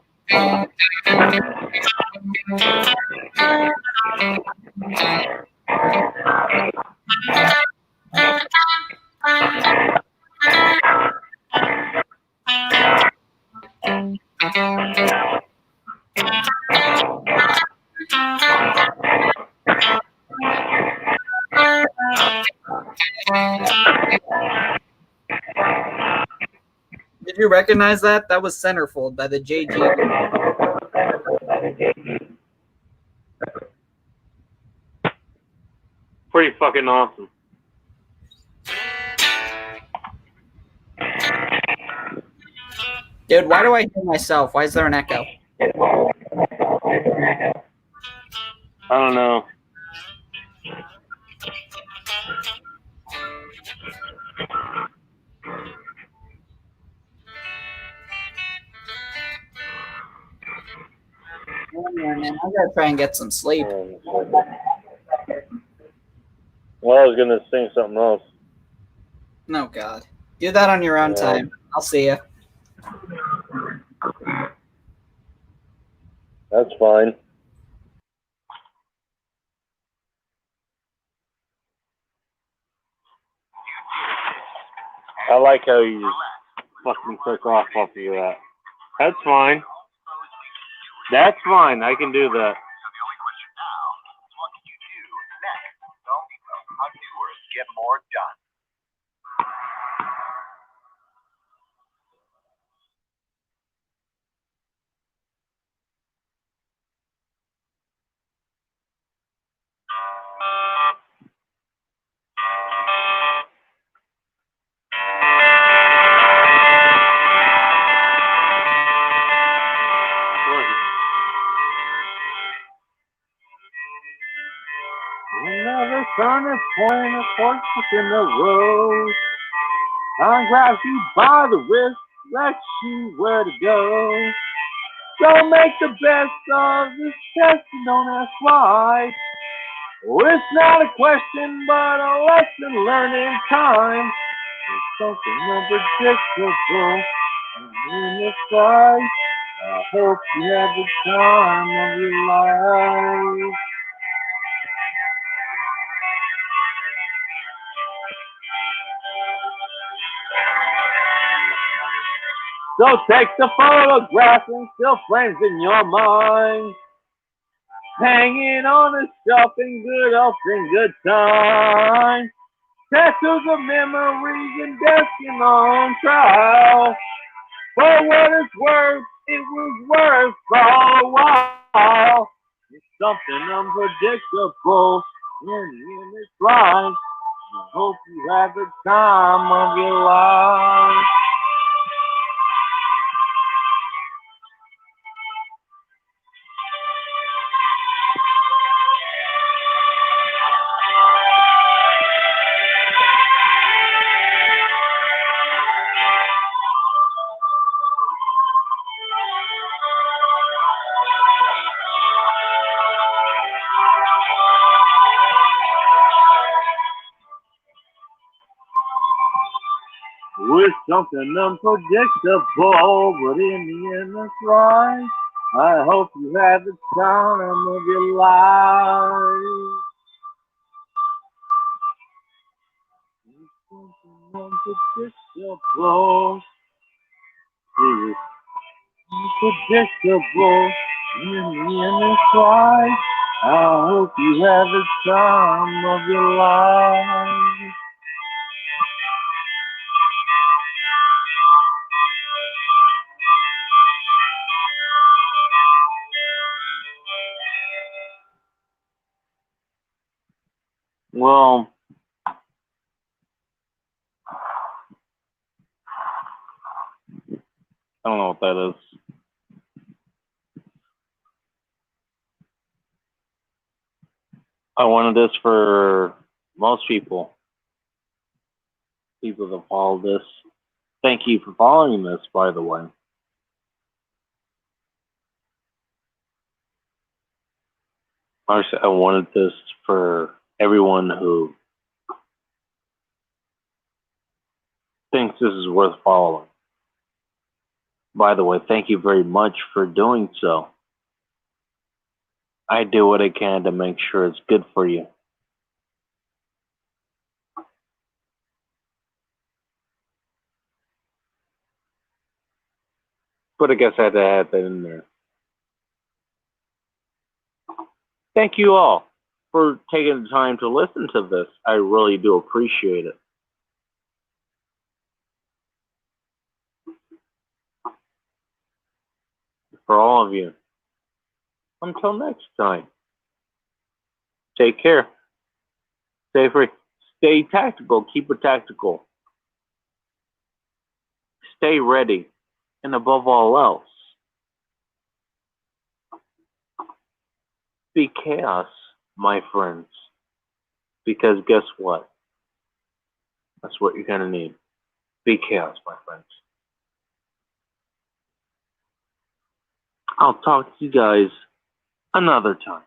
B: Did you recognize that? That was Centerfold by the JG.
H: Pretty fucking awesome.
B: Dude, why do I hear myself? Why is there an echo?
H: I don't know.
B: Man, I gotta try and get some sleep.
H: Well, I was gonna sing something else.
B: No, God. Do that on your own time. I'll see you.
H: That's fine. I like how you just fucking took off of that. That's fine. That's fine. I can do that.
K: Get more done.
H: Another sun is pointing a fork in the road. I'll grab you by the wrist, let you where to go. Don't make the best of this test and don't ask why. Oh, it's not a question, but a lesson learned in time. something unpredictable in the sky. I hope you have the time of your life. So take the photograph and still frames in your mind. Hanging on a shelf in good health and good time. Tattoos of memories and destined on trial. For what it's worth, it was worth for a while. It's something unpredictable in this life. I hope you have the time of your life. With something unpredictable, but in the end it's right. I hope you have the time of your life. With something unpredictable, unpredictable, in the end it's right. I hope you have the time of your life. Well, I don't know what that is. I wanted this for most people. People that follow this. Thank you for following this, by the way. I wanted this for everyone who thinks this is worth following. By the way, thank you very much for doing so. I do what I can to make sure it's good for you. But I guess I had to add that in there. Thank you all for taking the time to listen to this. I really do appreciate it. For all of you. Until next time. Take care. Stay free. Stay tactical. Keep it tactical. Stay ready. And above all else, be chaos, my friends. Because guess what? That's what you're going to need. Be chaos, my friends. I'll talk to you guys another time.